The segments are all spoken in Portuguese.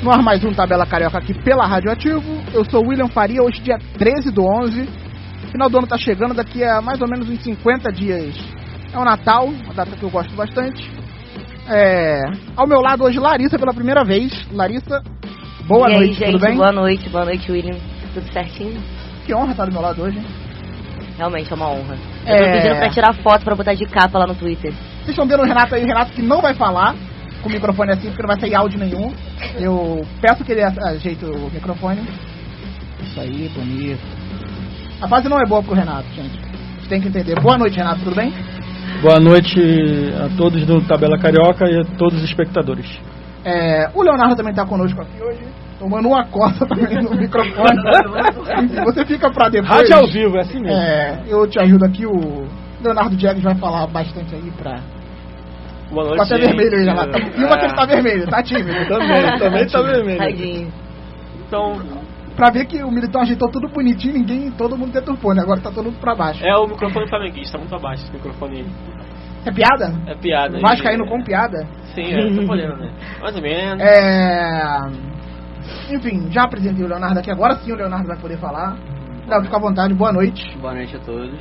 No ar mais um Tabela Carioca aqui pela Radioativo. Eu sou o William Faria, hoje dia 13/11. Final do ano tá chegando, daqui a mais ou menos uns 50 dias é o Natal, uma data que eu gosto bastante. Ao meu lado hoje Larissa pela primeira vez. Larissa, boa noite, gente, tudo bem? Boa noite William, tudo certinho? Que honra estar do meu lado hoje, hein? Realmente é uma honra. Eu tô pedindo pra tirar foto pra botar de capa lá no Twitter. Vocês estão vendo o Renato aí, o Renato que não vai falar com o microfone assim, porque não vai sair áudio nenhum. Eu peço que ele ajeite o microfone. Isso aí, bonito. A fase não é boa pro Renato, gente. Vocês têm que entender. Boa noite, Renato, tudo bem? Boa noite a todos do Tabela Carioca e a todos os espectadores. O Leonardo também tá conosco aqui hoje, tomando uma coça também no microfone. Você fica pra depois. Rádio ao vivo, é assim mesmo. Eu te ajudo aqui, o Leonardo Diegues vai falar bastante aí pra... Boa noite. Tá até vermelho aí, Renato. E uma que ele tá vermelho, tá tímido. Também tá vermelho. Tadinho. Então... Pra ver que o Militão ajeitou tudo bonitinho, todo mundo deturpou, né? Agora tá todo mundo pra baixo. O microfone flamenguista, tá muito abaixo esse microfone. É piada? É piada. Vascaíno com piada? Sim, tô podendo, né? Mais ou menos. Enfim, já apresentei o Leonardo aqui, agora sim o Leonardo vai poder falar. Léo, fica à vontade, boa noite. Boa noite a todos.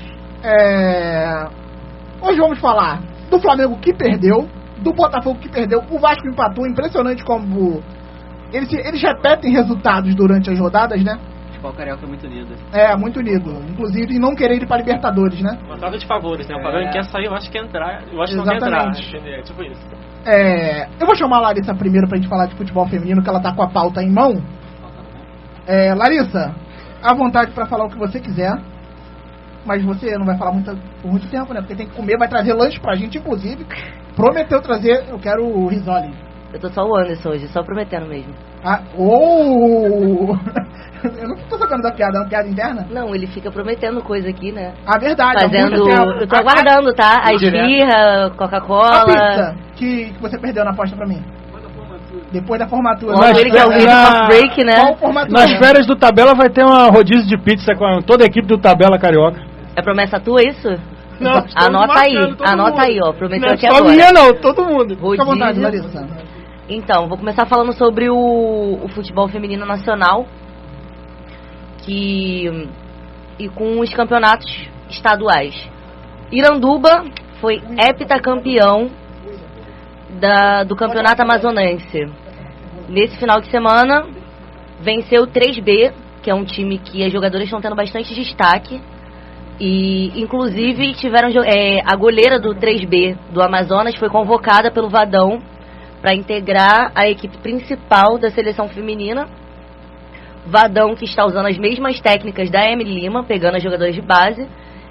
Hoje vamos falar do Flamengo que perdeu, do Botafogo que perdeu, o Vasco empatou, impressionante como eles repetem resultados durante as rodadas, né? O futebol carioca é muito unido. Muito unido, inclusive em não querer ir para Libertadores, né? Uma troca de favores, né? O Flamengo quer sair, eu acho que quer entrar, eu acho que não quer entrar. É tipo isso. Eu vou chamar a Larissa primeiro pra gente falar de futebol feminino, que ela tá com a pauta em mão. Larissa, à vontade pra falar o que você quiser. Mas você não vai falar por muito tempo, né? Porque tem que comer, vai trazer lanche pra gente, inclusive. Prometeu trazer, eu quero o risole. Eu tô só o Anderson hoje, só prometendo mesmo. Eu não tô sabendo da piada, é uma piada interna? Não, ele fica prometendo coisa aqui, né? Verdade. Fazendo... Eu tô aguardando, tá? A esfirra, Coca-Cola... A pizza que você perdeu na aposta pra mim. Depois da formatura. Mas ele quer o break, né? Nas férias do Tabela vai ter uma rodízio de pizza com toda a equipe do Tabela Carioca. É promessa tua isso? Não, anota aí, ó. Prometeu aqui agora. Só minha não, todo mundo. Fica à vontade, Larissa. Então, vou começar falando sobre o futebol feminino nacional e com os campeonatos estaduais. Iranduba foi heptacampeão do campeonato amazonense. Nesse final de semana venceu o 3B, que é um time que as jogadoras estão tendo bastante destaque. E inclusive tiveram a goleira do 3B do Amazonas foi convocada pelo Vadão para integrar a equipe principal da seleção feminina. Vadão que está usando as mesmas técnicas da Emily Lima, pegando as jogadoras de base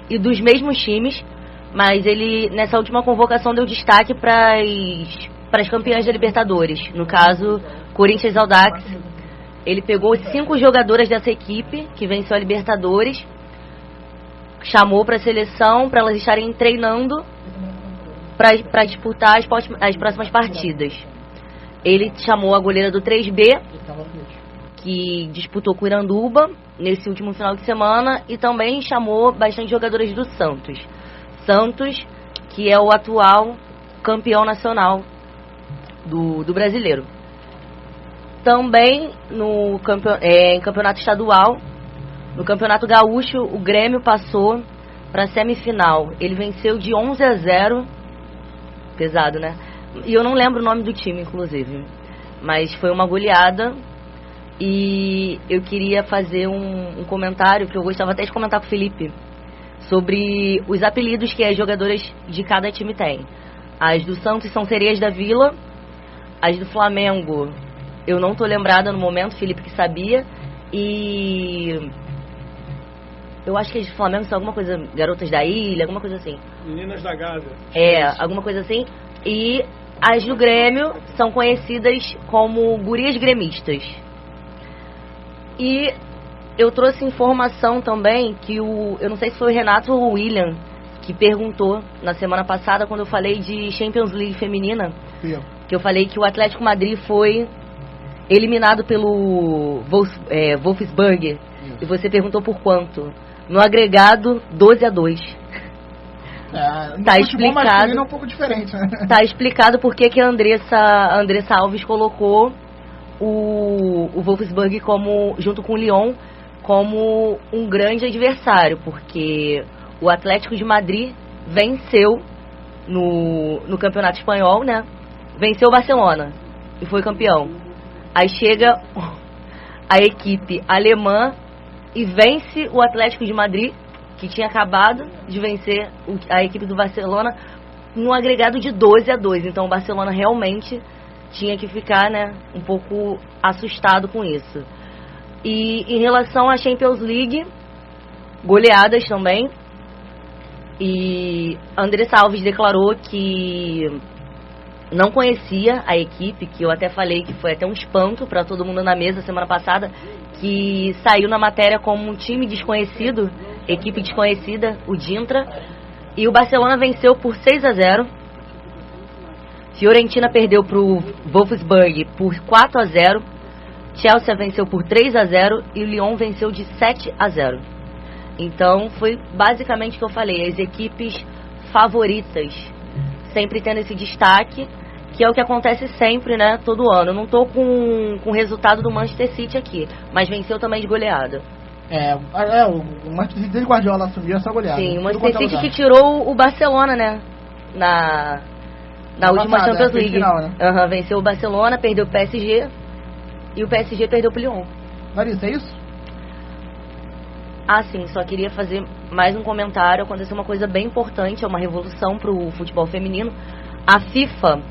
e dos mesmos times, mas ele nessa última convocação deu destaque para as campeãs da Libertadores, no caso Corinthians Audax. Ele pegou 5 jogadoras dessa equipe que venceu a Libertadores, chamou para a seleção para elas estarem treinando para disputar as próximas partidas. Ele chamou a goleira do 3B, que disputou com o Iranduba nesse último final de semana, e também chamou bastante jogadoras do Santos. Santos, que é o atual campeão nacional do brasileiro. Também em campeonato estadual, no Campeonato Gaúcho, o Grêmio passou para a semifinal. Ele venceu de 11-0. Pesado, né? E eu não lembro o nome do time, inclusive. Mas foi uma goleada. E eu queria fazer um comentário, que eu gostava até de comentar com o Felipe, sobre os apelidos que as jogadoras de cada time têm. As do Santos são Sereias da Vila. As do Flamengo, eu não tô lembrada no momento, Felipe que sabia. E... eu acho que as do Flamengo são alguma coisa... Garotas da Ilha, alguma coisa assim. Meninas da Gávea. Alguma coisa assim. E as do Grêmio são conhecidas como gurias gremistas. E eu trouxe informação também que eu não sei se foi o Renato ou o William que perguntou na semana passada, quando eu falei de Champions League feminina, que eu falei que o Atlético Madrid foi eliminado pelo Wolfsburg. E você perguntou por quanto? No agregado, 12-2. Tá explicado. É um pouco diferente, né? Tá explicado porque que a Andressa Alves colocou o Wolfsburg junto com o Lyon como um grande adversário, porque o Atlético de Madrid venceu no Campeonato Espanhol, né? Venceu o Barcelona e foi campeão. Aí chega a equipe alemã e vence o Atlético de Madrid, que tinha acabado de vencer a equipe do Barcelona num agregado de 12-2. Então o Barcelona realmente tinha que ficar, né, um pouco assustado com isso. E em relação à Champions League, goleadas também. E Andressa Alves declarou que não conhecia a equipe, que eu até falei que foi até um espanto para todo mundo na mesa semana passada, que saiu na matéria como um time desconhecido, equipe desconhecida, o Dintra. E o Barcelona venceu por 6-0. Fiorentina perdeu para o Wolfsburg por 4-0. Chelsea venceu por 3-0 e o Lyon venceu de 7-0. Então foi basicamente o que eu falei, as equipes favoritas sempre tendo esse destaque, que é o que acontece sempre, né, todo ano. Eu não tô com o resultado do Manchester City aqui, mas venceu também de goleada. O Manchester City desde Guardiola assumiu essa goleada. Sim, o Manchester City que tirou o Barcelona, né, na última Champions League. Final, né? Venceu o Barcelona, perdeu o PSG e o PSG perdeu pro Lyon. Larissa, é isso? Ah, sim, só queria fazer mais um comentário. Aconteceu uma coisa bem importante, é uma revolução pro futebol feminino. A FIFA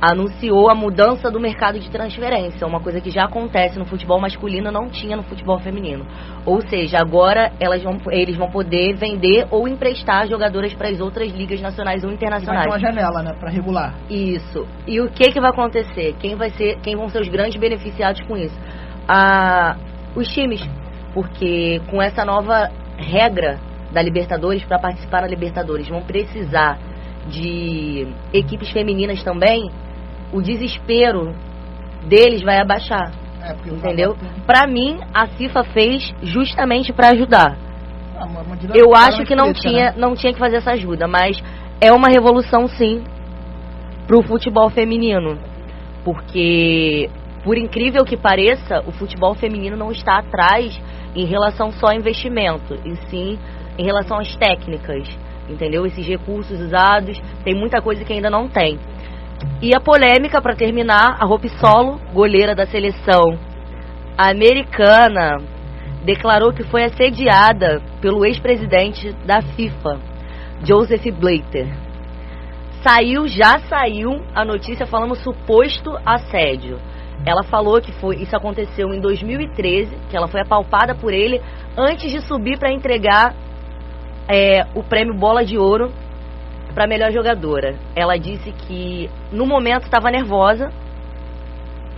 anunciou a mudança do mercado de transferência, uma coisa que já acontece no futebol masculino, não tinha no futebol feminino. Ou seja, agora eles vão poder vender ou emprestar jogadoras para as outras ligas nacionais ou internacionais. Vai ter uma janela, né, para regular. Isso. E o que vai acontecer? Quem vão ser os grandes beneficiados com isso? Os times, porque com essa nova regra da Libertadores, para participar da Libertadores, vão precisar de equipes femininas também. O desespero deles vai abaixar, entendeu? Pra mim, a FIFA fez justamente pra ajudar. Eu acho que não tinha que fazer essa ajuda, mas é uma revolução sim pro futebol feminino, porque por incrível que pareça, o futebol feminino não está atrás em relação só a investimento, e sim em relação às técnicas, entendeu? Esses recursos usados, tem muita coisa que ainda não tem. E a polêmica, para terminar, a Hope Solo, goleira da seleção americana, declarou que foi assediada pelo ex-presidente da FIFA, Joseph Blatter. Já saiu a notícia falando suposto assédio. Ela falou que isso aconteceu em 2013, que ela foi apalpada por ele antes de subir para entregar o prêmio Bola de Ouro para melhor jogadora. Ela disse que no momento estava nervosa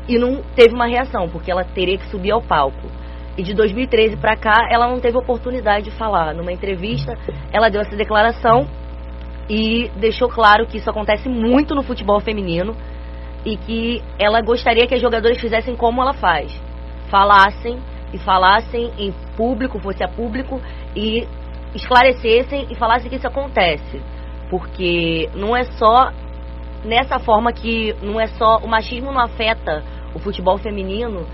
e não teve uma reação, porque ela teria que subir ao palco. E de 2013 para cá, ela não teve oportunidade de falar. Numa entrevista, ela deu essa declaração e deixou claro que isso acontece muito no futebol feminino e que ela gostaria que as jogadoras fizessem como ela faz. Falassem em público, fosse a público, e esclarecessem e falassem que isso acontece. Porque não é só nessa forma que o machismo não afeta o futebol feminino,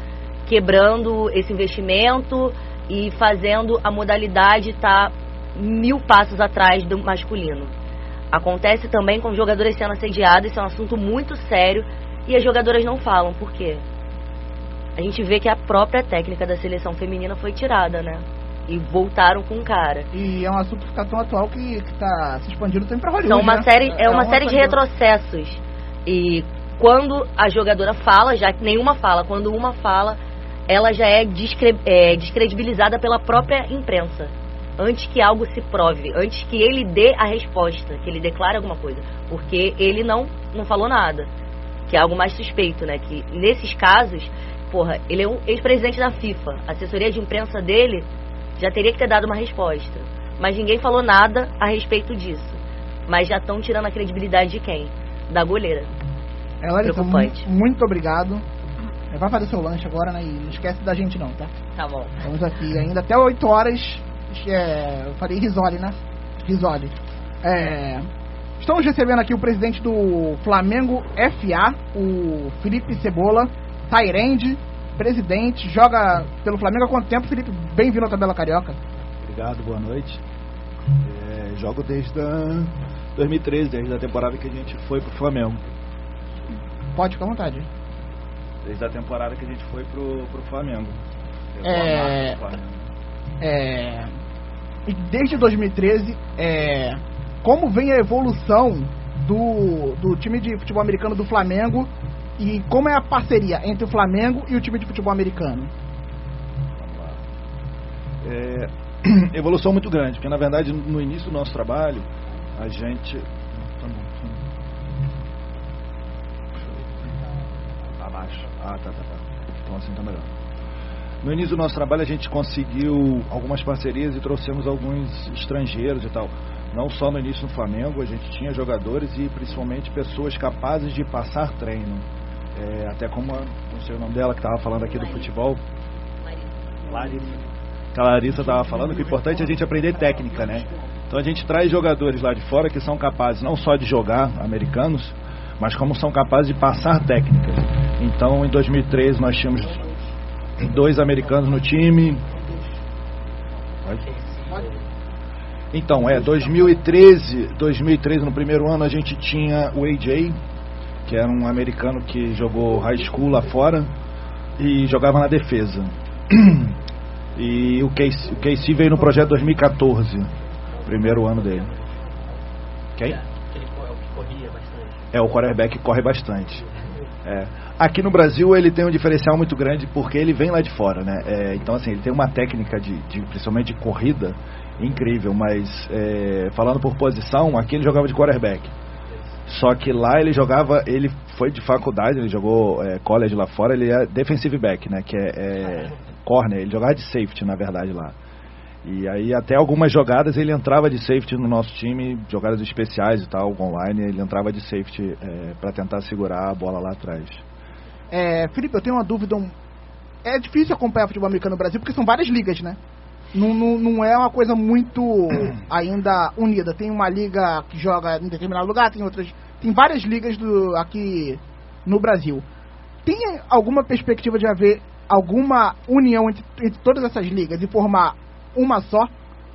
quebrando esse investimento e fazendo a modalidade estar 1000 passos atrás do masculino. Acontece também com jogadoras sendo assediadas, isso é um assunto muito sério e as jogadoras não falam. Por quê? A gente vê que a própria técnica da seleção feminina foi tirada, né? E voltaram com o cara. E é um assunto que fica tão atual que tá se expandindo também pra Hollywood, então, uma né? série de retrocessos. E quando a jogadora fala, já que nenhuma fala, quando uma fala, ela já é descredibilizada pela própria imprensa. Antes que algo se prove, antes que ele dê a resposta, que ele declare alguma coisa. Porque ele não falou nada. Que é algo mais suspeito, né? Que nesses casos, ele é um ex-presidente da FIFA. A assessoria de imprensa dele já teria que ter dado uma resposta. Mas ninguém falou nada a respeito disso. Mas já estão tirando a credibilidade de quem? Da goleira. Larissa, preocupante. Muito obrigado. Vai fazer seu lanche agora, né? E não esquece da gente não, tá? Tá bom. Estamos aqui ainda até 8 horas. Eu falei risole, né? Risole. Estamos recebendo aqui o presidente do Flamengo FA, o Felipe Cebola. Tairende, presidente, joga pelo Flamengo há quanto tempo, Felipe? Bem-vindo à Tabela Carioca. Obrigado, boa noite. Jogo desde 2013, desde a temporada que a gente foi pro Flamengo. Pode ficar à vontade. Desde a temporada que a gente foi pro Flamengo. E desde 2013, como vem a evolução do time de futebol americano do Flamengo e como é a parceria entre o Flamengo e o time de futebol americano? Evolução muito grande, porque na verdade no início do nosso trabalho a gente... Abaixo. Tá. Então assim tá melhor. No início do nosso trabalho a gente conseguiu algumas parcerias e trouxemos alguns estrangeiros e tal. Não só no início no Flamengo, a gente tinha jogadores e principalmente pessoas capazes de passar treino. Até como, não sei o nome dela, que estava falando aqui do futebol. Larissa estava falando que o importante é a gente aprender técnica, né? Então a gente traz jogadores lá de fora que são capazes não só de jogar, americanos, mas como são capazes de passar técnicas. Então em 2013 nós tínhamos 2 americanos no time. Então, 2013 no primeiro ano a gente tinha o AJ, que era um americano que jogou high school lá fora e jogava na defesa. E o Casey veio no projeto 2014, primeiro ano dele. Quem? O quarterback corre bastante. Aqui no Brasil ele tem um diferencial muito grande porque ele vem lá de fora, né? Então assim, ele tem uma técnica principalmente de corrida incrível, mas falando por posição, aqui ele jogava de quarterback. Só que lá ele foi de faculdade, ele jogou college lá fora, ele é defensive back, né? Que é corner, ele jogava de safety na verdade lá. E aí até algumas jogadas ele entrava de safety no nosso time, jogadas especiais e tal, online, ele entrava de safety para tentar segurar a bola lá atrás. Felipe, eu tenho uma dúvida. É difícil acompanhar futebol americano no Brasil porque são várias ligas, né? Não é uma coisa muito ainda unida. Tem uma liga que joga em determinado lugar, tem várias ligas aqui no Brasil. Tem alguma perspectiva de haver alguma união entre todas essas ligas e formar uma só,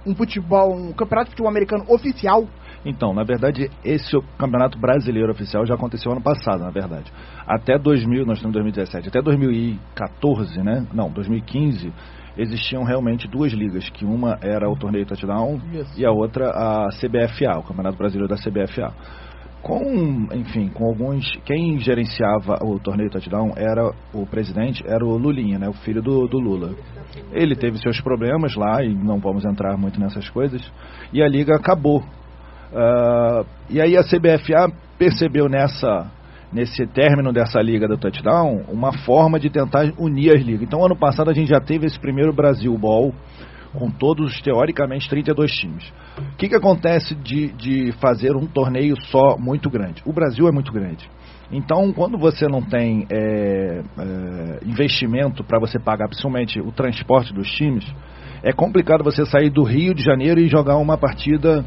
um campeonato de futebol americano oficial? Então, na verdade, esse campeonato brasileiro oficial já aconteceu ano passado, na verdade. Até nós estamos em 2017, até 2014, né? Não, 2015, existiam realmente 2 ligas, que uma era o torneio Touchdown e a outra a CBFA, o Campeonato Brasileiro da CBFA. Com alguns... Quem gerenciava o torneio Touchdown o presidente, era o Lulinha, né, o filho do Lula. Ele teve seus problemas lá, e não vamos entrar muito nessas coisas, e a liga acabou. E aí a CBFA percebeu nesse término dessa liga do Touchdown uma forma de tentar unir as ligas. Então ano passado a gente já teve esse primeiro Brasil Ball com todos, teoricamente, 32 times. O que acontece de fazer um torneio só muito grande? O Brasil é muito grande. Então, quando você não tem investimento para você pagar, principalmente o transporte dos times, é complicado você sair do Rio de Janeiro e jogar uma partida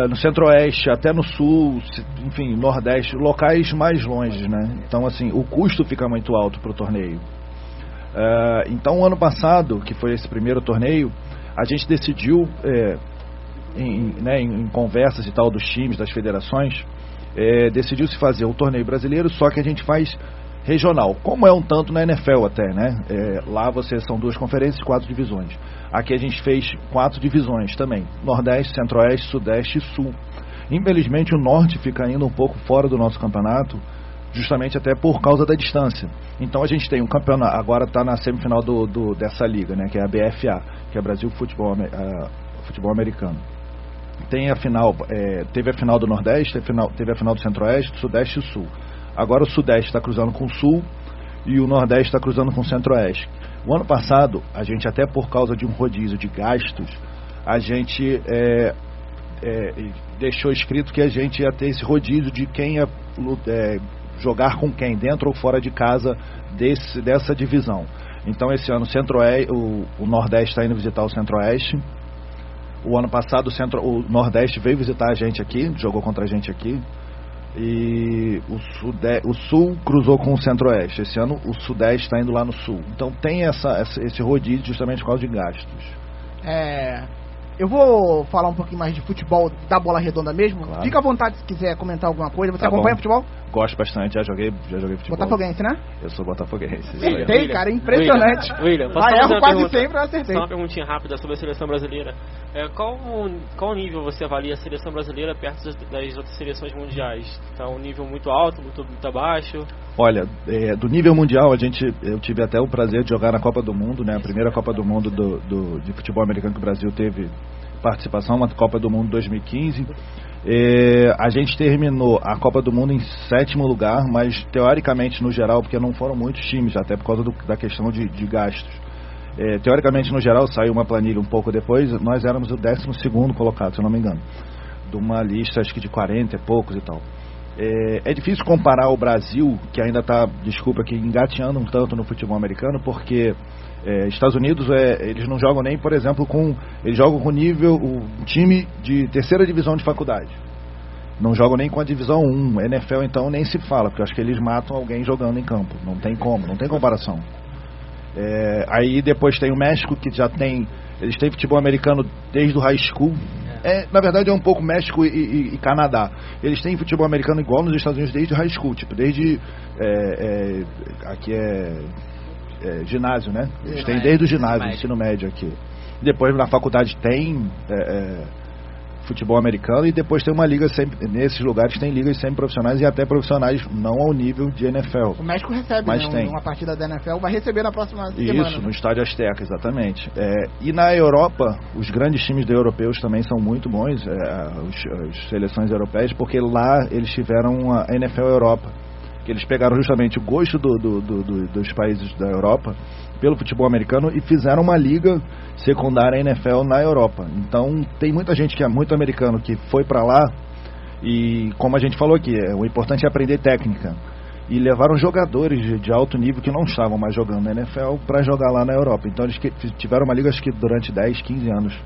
no Centro-Oeste, até no Sul, enfim, Nordeste, locais mais longe, né? Então, assim, o custo fica muito alto para o torneio. Então, ano passado, que foi esse primeiro torneio, a gente decidiu, em conversas e tal dos times, das federações, decidiu-se fazer o torneio brasileiro, só que a gente faz regional, como é um tanto na NFL até, né? Lá são 2 conferências, 4 divisões. Aqui a gente fez 4 divisões também, Nordeste, Centro-Oeste, Sudeste e Sul. Infelizmente o Norte fica ainda um pouco fora do nosso campeonato, justamente até por causa da distância. Então a gente tem um campeonato, agora está na semifinal dessa liga, né, que é a BFA, que é Brasil Futebol Americano. Tem a final, teve a final do Nordeste, teve a final do Centro-Oeste, do Sudeste e Sul. Agora o Sudeste está cruzando com o Sul e o Nordeste está cruzando com o Centro-Oeste. O ano passado, a gente até por causa de um rodízio de gastos, a gente deixou escrito que a gente ia ter esse rodízio de quem ia jogar com quem, dentro ou fora de casa dessa divisão. Então esse ano o Nordeste está indo visitar o Centro-Oeste. O ano passado o Nordeste veio visitar a gente aqui, jogou contra a gente aqui. E que o Sul cruzou com o Centro-Oeste. Esse ano o Sudeste está indo lá no Sul. Então tem esse rodízio justamente por causa de gastos. Eu vou falar um pouquinho mais de futebol da bola redonda mesmo. Claro. Fica à vontade se quiser comentar alguma coisa. Você Tá acompanha bom. futebol? Gosto bastante, já joguei futebol. Botafoguense, né? Eu sou botafoguense. isso aí. Acertei, cara, impressionante. William, posso Vai, fazer erro uma quase pergunta? sempre, eu acertei. Só uma perguntinha rápida sobre a seleção brasileira. Qual nível você avalia a seleção brasileira perto das outras seleções mundiais? Está um nível muito alto, muito baixo? Olha, do nível mundial, eu tive até o prazer de jogar na Copa do Mundo, né? A primeira Copa do Mundo de futebol americano que o Brasil teve participação, uma Copa do Mundo 2015. A gente terminou a Copa do Mundo em 7º lugar, mas teoricamente no geral, porque não foram muitos times, até por causa da questão de gastos. Teoricamente no geral, saiu uma planilha um pouco depois, nós éramos o 12º colocado, se eu não me engano, de uma lista acho que de 40 e poucos e tal. É difícil comparar o Brasil, que ainda está, desculpa aqui, engateando um tanto no futebol americano, porque Estados Unidos, eles não jogam nem, por exemplo, eles jogam com o time de terceira divisão de faculdade. Não jogam nem com a divisão 1. NFL, então, nem se fala, porque eu acho que eles matam alguém jogando em campo. Não tem como, não tem comparação. Aí depois tem o México, que já tem... Eles têm futebol americano desde o high school. Na verdade é um pouco México e Canadá. Eles têm futebol americano igual nos Estados Unidos desde o high school, tipo, desde aqui ginásio, né? Eles têm desde o ginásio, ensino médio aqui. Depois na faculdade tem futebol americano e depois tem uma liga sempre, nesses lugares tem ligas semi-profissionais e até profissionais não ao nível de NFL. O México recebe, mas tem uma partida da NFL, vai receber na próxima semana. Isso, no Estádio Azteca, exatamente. E na Europa, os grandes times europeus também são muito bons, as seleções europeias, porque lá eles tiveram a NFL Europa, que eles pegaram justamente o gosto dos países da Europa pelo futebol americano e fizeram uma liga secundária NFL na Europa. Então tem muita gente que é muito americano que foi para lá e, como a gente falou aqui, o importante é aprender técnica. E levaram jogadores de alto nível que não estavam mais jogando na NFL para jogar lá na Europa. Então eles tiveram uma liga acho que durante 10, 15 anos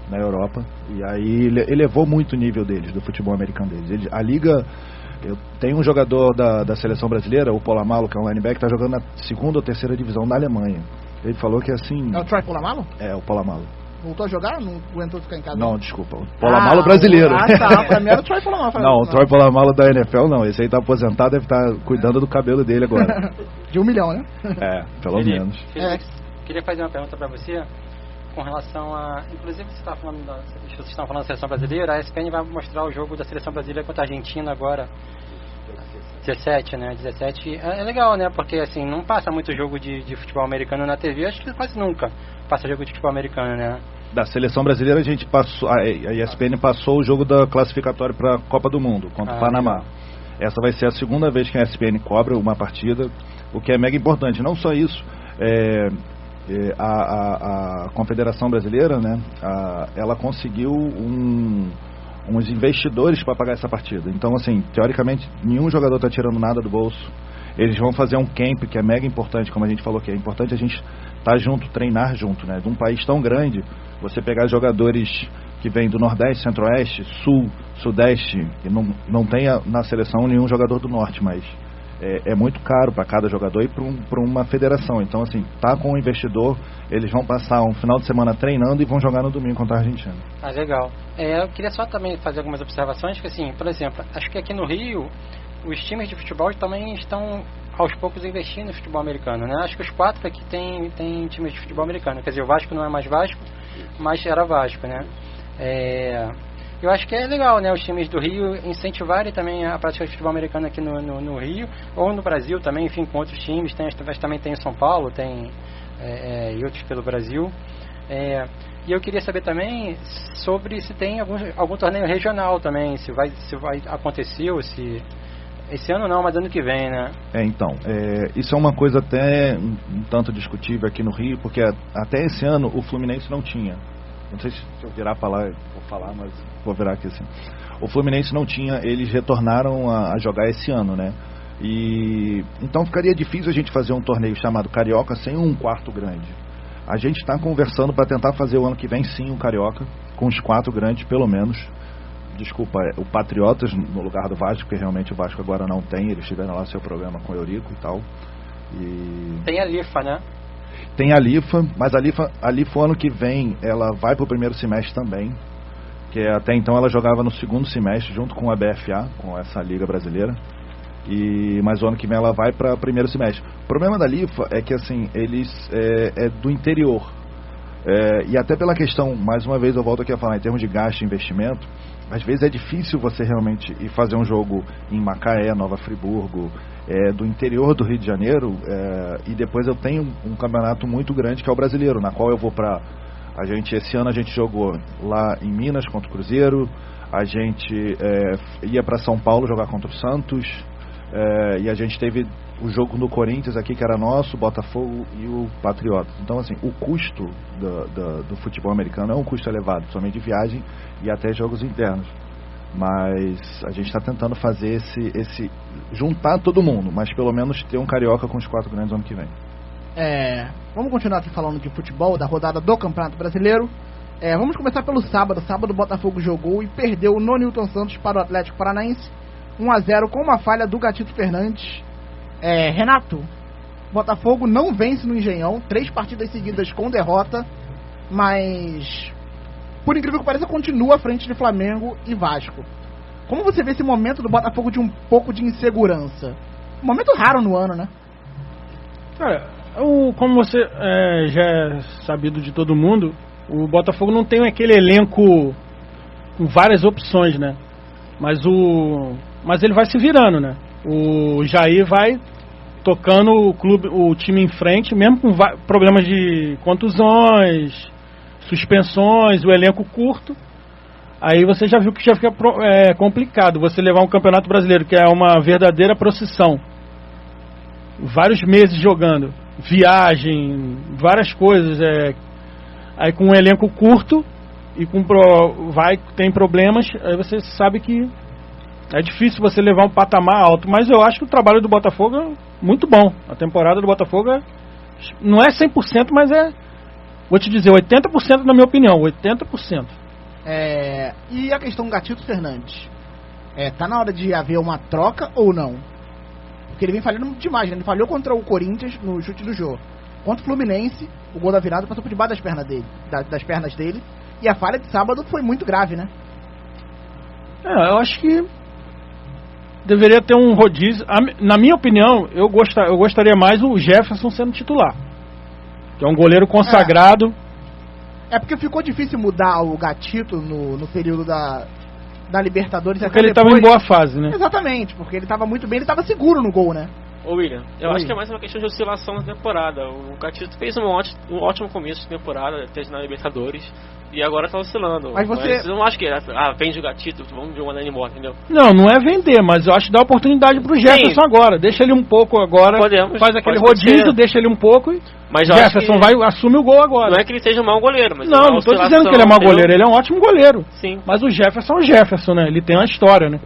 na Europa, e aí elevou muito o nível deles, do futebol americano deles. A liga... Tem um jogador da seleção brasileira, o Polamalu, que é um linebacker, está jogando na 2ª ou 3ª divisão da Alemanha. Ele falou que assim... É o Troy Polamalu? O Polamalu. Voltou a jogar? Não aguentou ficar em casa? Não, desculpa. O Polamalu brasileiro. Tá. Pra mim era o Troy Polamalu. Não, o Troy Polamalu da NFL não. Esse aí tá aposentado, deve estar cuidando do cabelo dele agora. De 1 milhão, né? Pelo menos. Queria fazer uma pergunta para você com relação a... Inclusive, vocês estavam falando da seleção brasileira, a ESPN vai mostrar o jogo da seleção brasileira contra a Argentina agora. 17, né? 17. É legal, né? Porque, assim, não passa muito jogo de futebol americano na TV. Acho que quase nunca passa jogo de futebol americano, né? Da seleção brasileira, a gente passou... A ESPN passou o jogo da classificatória para a Copa do Mundo, contra o Panamá. Legal. Essa vai ser a 2ª vez que a ESPN cobra uma partida, o que é mega importante. Não só isso... A Confederação Brasileira, né, ela conseguiu uns investidores para pagar essa partida. Então, assim, teoricamente, nenhum jogador está tirando nada do bolso. Eles vão fazer um camp que é mega importante, como a gente falou, que é importante a gente estar junto, treinar junto, né? De um país tão grande, você pegar jogadores que vêm do Nordeste, Centro-Oeste, Sul, Sudeste, e não tenha na seleção nenhum jogador do Norte, mas... É muito caro para cada jogador e para uma federação. Então, assim, tá com o investidor, eles vão passar um final de semana treinando e vão jogar no domingo contra a Argentina. Legal. Eu queria só também fazer algumas observações, que assim, por exemplo, acho que aqui no Rio, os times de futebol também estão, aos poucos, investindo no futebol americano, né? Acho que os 4 aqui tem times de futebol americano. Quer dizer, o Vasco não é mais Vasco, mas era Vasco, né? Eu acho que é legal, né, os times do Rio incentivarem também a prática de futebol americano aqui no Rio, ou no Brasil também, enfim, com outros times. Também tem em São Paulo, tem e outros pelo Brasil. E eu queria saber também sobre se tem algum torneio regional também, se vai acontecer, ou se... Esse ano não, mas ano que vem, né? Isso é uma coisa até um tanto discutível aqui no Rio, porque até esse ano o Fluminense não tinha. Não sei se eu virar para lá, vou falar, mas vou virar aqui assim. O Fluminense não tinha, eles retornaram a jogar esse ano, né? E então ficaria difícil a gente fazer um torneio chamado Carioca sem um quarto grande. A gente está conversando para tentar fazer o ano que vem sim o Carioca, com os 4 grandes pelo menos. o Patriotas no lugar do Vasco, porque realmente o Vasco agora não tem, eles tiveram lá seu problema com o Eurico e tal. E Tem a Lifa, né? tem a Lifa, mas a Lifa o ano que vem ela vai para o primeiro semestre também, que até então ela jogava no segundo semestre junto com a BFA, com essa liga brasileira. Mas o ano que vem ela vai para primeiro semestre. O problema da Lifa é que assim, eles é do interior. E até pela questão, mais uma vez eu volto aqui a falar, em termos de gasto e investimento, às vezes é difícil você realmente ir fazer um jogo em Macaé, Nova Friburgo, do interior do Rio de Janeiro, e depois eu tenho um campeonato muito grande que é o brasileiro, na qual eu vou para... Esse ano a gente jogou lá em Minas contra o Cruzeiro, a gente ia para São Paulo jogar contra o Santos, e a gente teve o jogo do Corinthians aqui, que era nosso, Botafogo e o Patriotas. Então, assim, o custo do futebol americano é um custo elevado, somente de viagem e até jogos internos. Mas a gente está tentando fazer juntar todo mundo, mas pelo menos ter um carioca com os 4 grandes ano que vem. Vamos continuar aqui falando de futebol, da rodada do Campeonato Brasileiro. Vamos começar pelo sábado. Sábado o Botafogo jogou e perdeu no Newton Santos para o Atlético Paranaense 1-0 com uma falha do Gatito Fernandes. Renato, Botafogo não vence no Engenhão, 3 partidas seguidas com derrota, mas por incrível que pareça continua à frente de Flamengo e Vasco. Como você vê esse momento do Botafogo de um pouco de insegurança? Um momento raro no ano, né? Cara, como você já é sabido de todo mundo, o Botafogo não tem aquele elenco com várias opções, né? Mas ele vai se virando, né? O Jair vai tocando o time em frente, mesmo com problemas de contusões, suspensões, o elenco curto. Aí você já viu que já fica complicado você levar um Campeonato Brasileiro, que é uma verdadeira procissão. Vários meses jogando, viagem, várias coisas. Aí com um elenco curto e tem problemas, aí você sabe que é difícil você levar um patamar alto, mas eu acho que o trabalho do Botafogo é muito bom. A temporada do Botafogo não é 100%, mas vou te dizer, 80% na minha opinião, 80%. E a questão do Gatito Fernandes? Tá na hora de haver uma troca ou não? Porque ele vem falhando demais, né? Ele falhou contra o Corinthians no chute do jogo. Contra o Fluminense, o gol da virada passou por debaixo das pernas dele. E a falha de sábado foi muito grave, né? Eu acho que deveria ter um rodízio. Na minha opinião, eu gostaria mais o Jefferson sendo titular, que é um goleiro consagrado. Porque ficou difícil mudar o Gatito no período da Libertadores. Porque ele estava em boa fase, né? Exatamente, porque ele estava muito bem, ele estava seguro no gol, né? Ô William, eu acho que é mais uma questão de oscilação na temporada. O Gatito fez um ótimo começo de temporada, até na Libertadores, e agora tá oscilando. Mas eu não acho que vende o Gatito, vamos ver o Anani embora, entendeu? Não é vender, mas eu acho que dá oportunidade pro Jefferson agora. Deixa ele um pouco agora, faz aquele rodízio, deixa ele um pouco e mas Jefferson assume o gol agora. Não é que ele seja um mau goleiro, mas não tô dizendo que ele é mau goleiro, ele é um ótimo goleiro. Sim. Mas o Jefferson é o Jefferson, né? Ele tem uma história, né?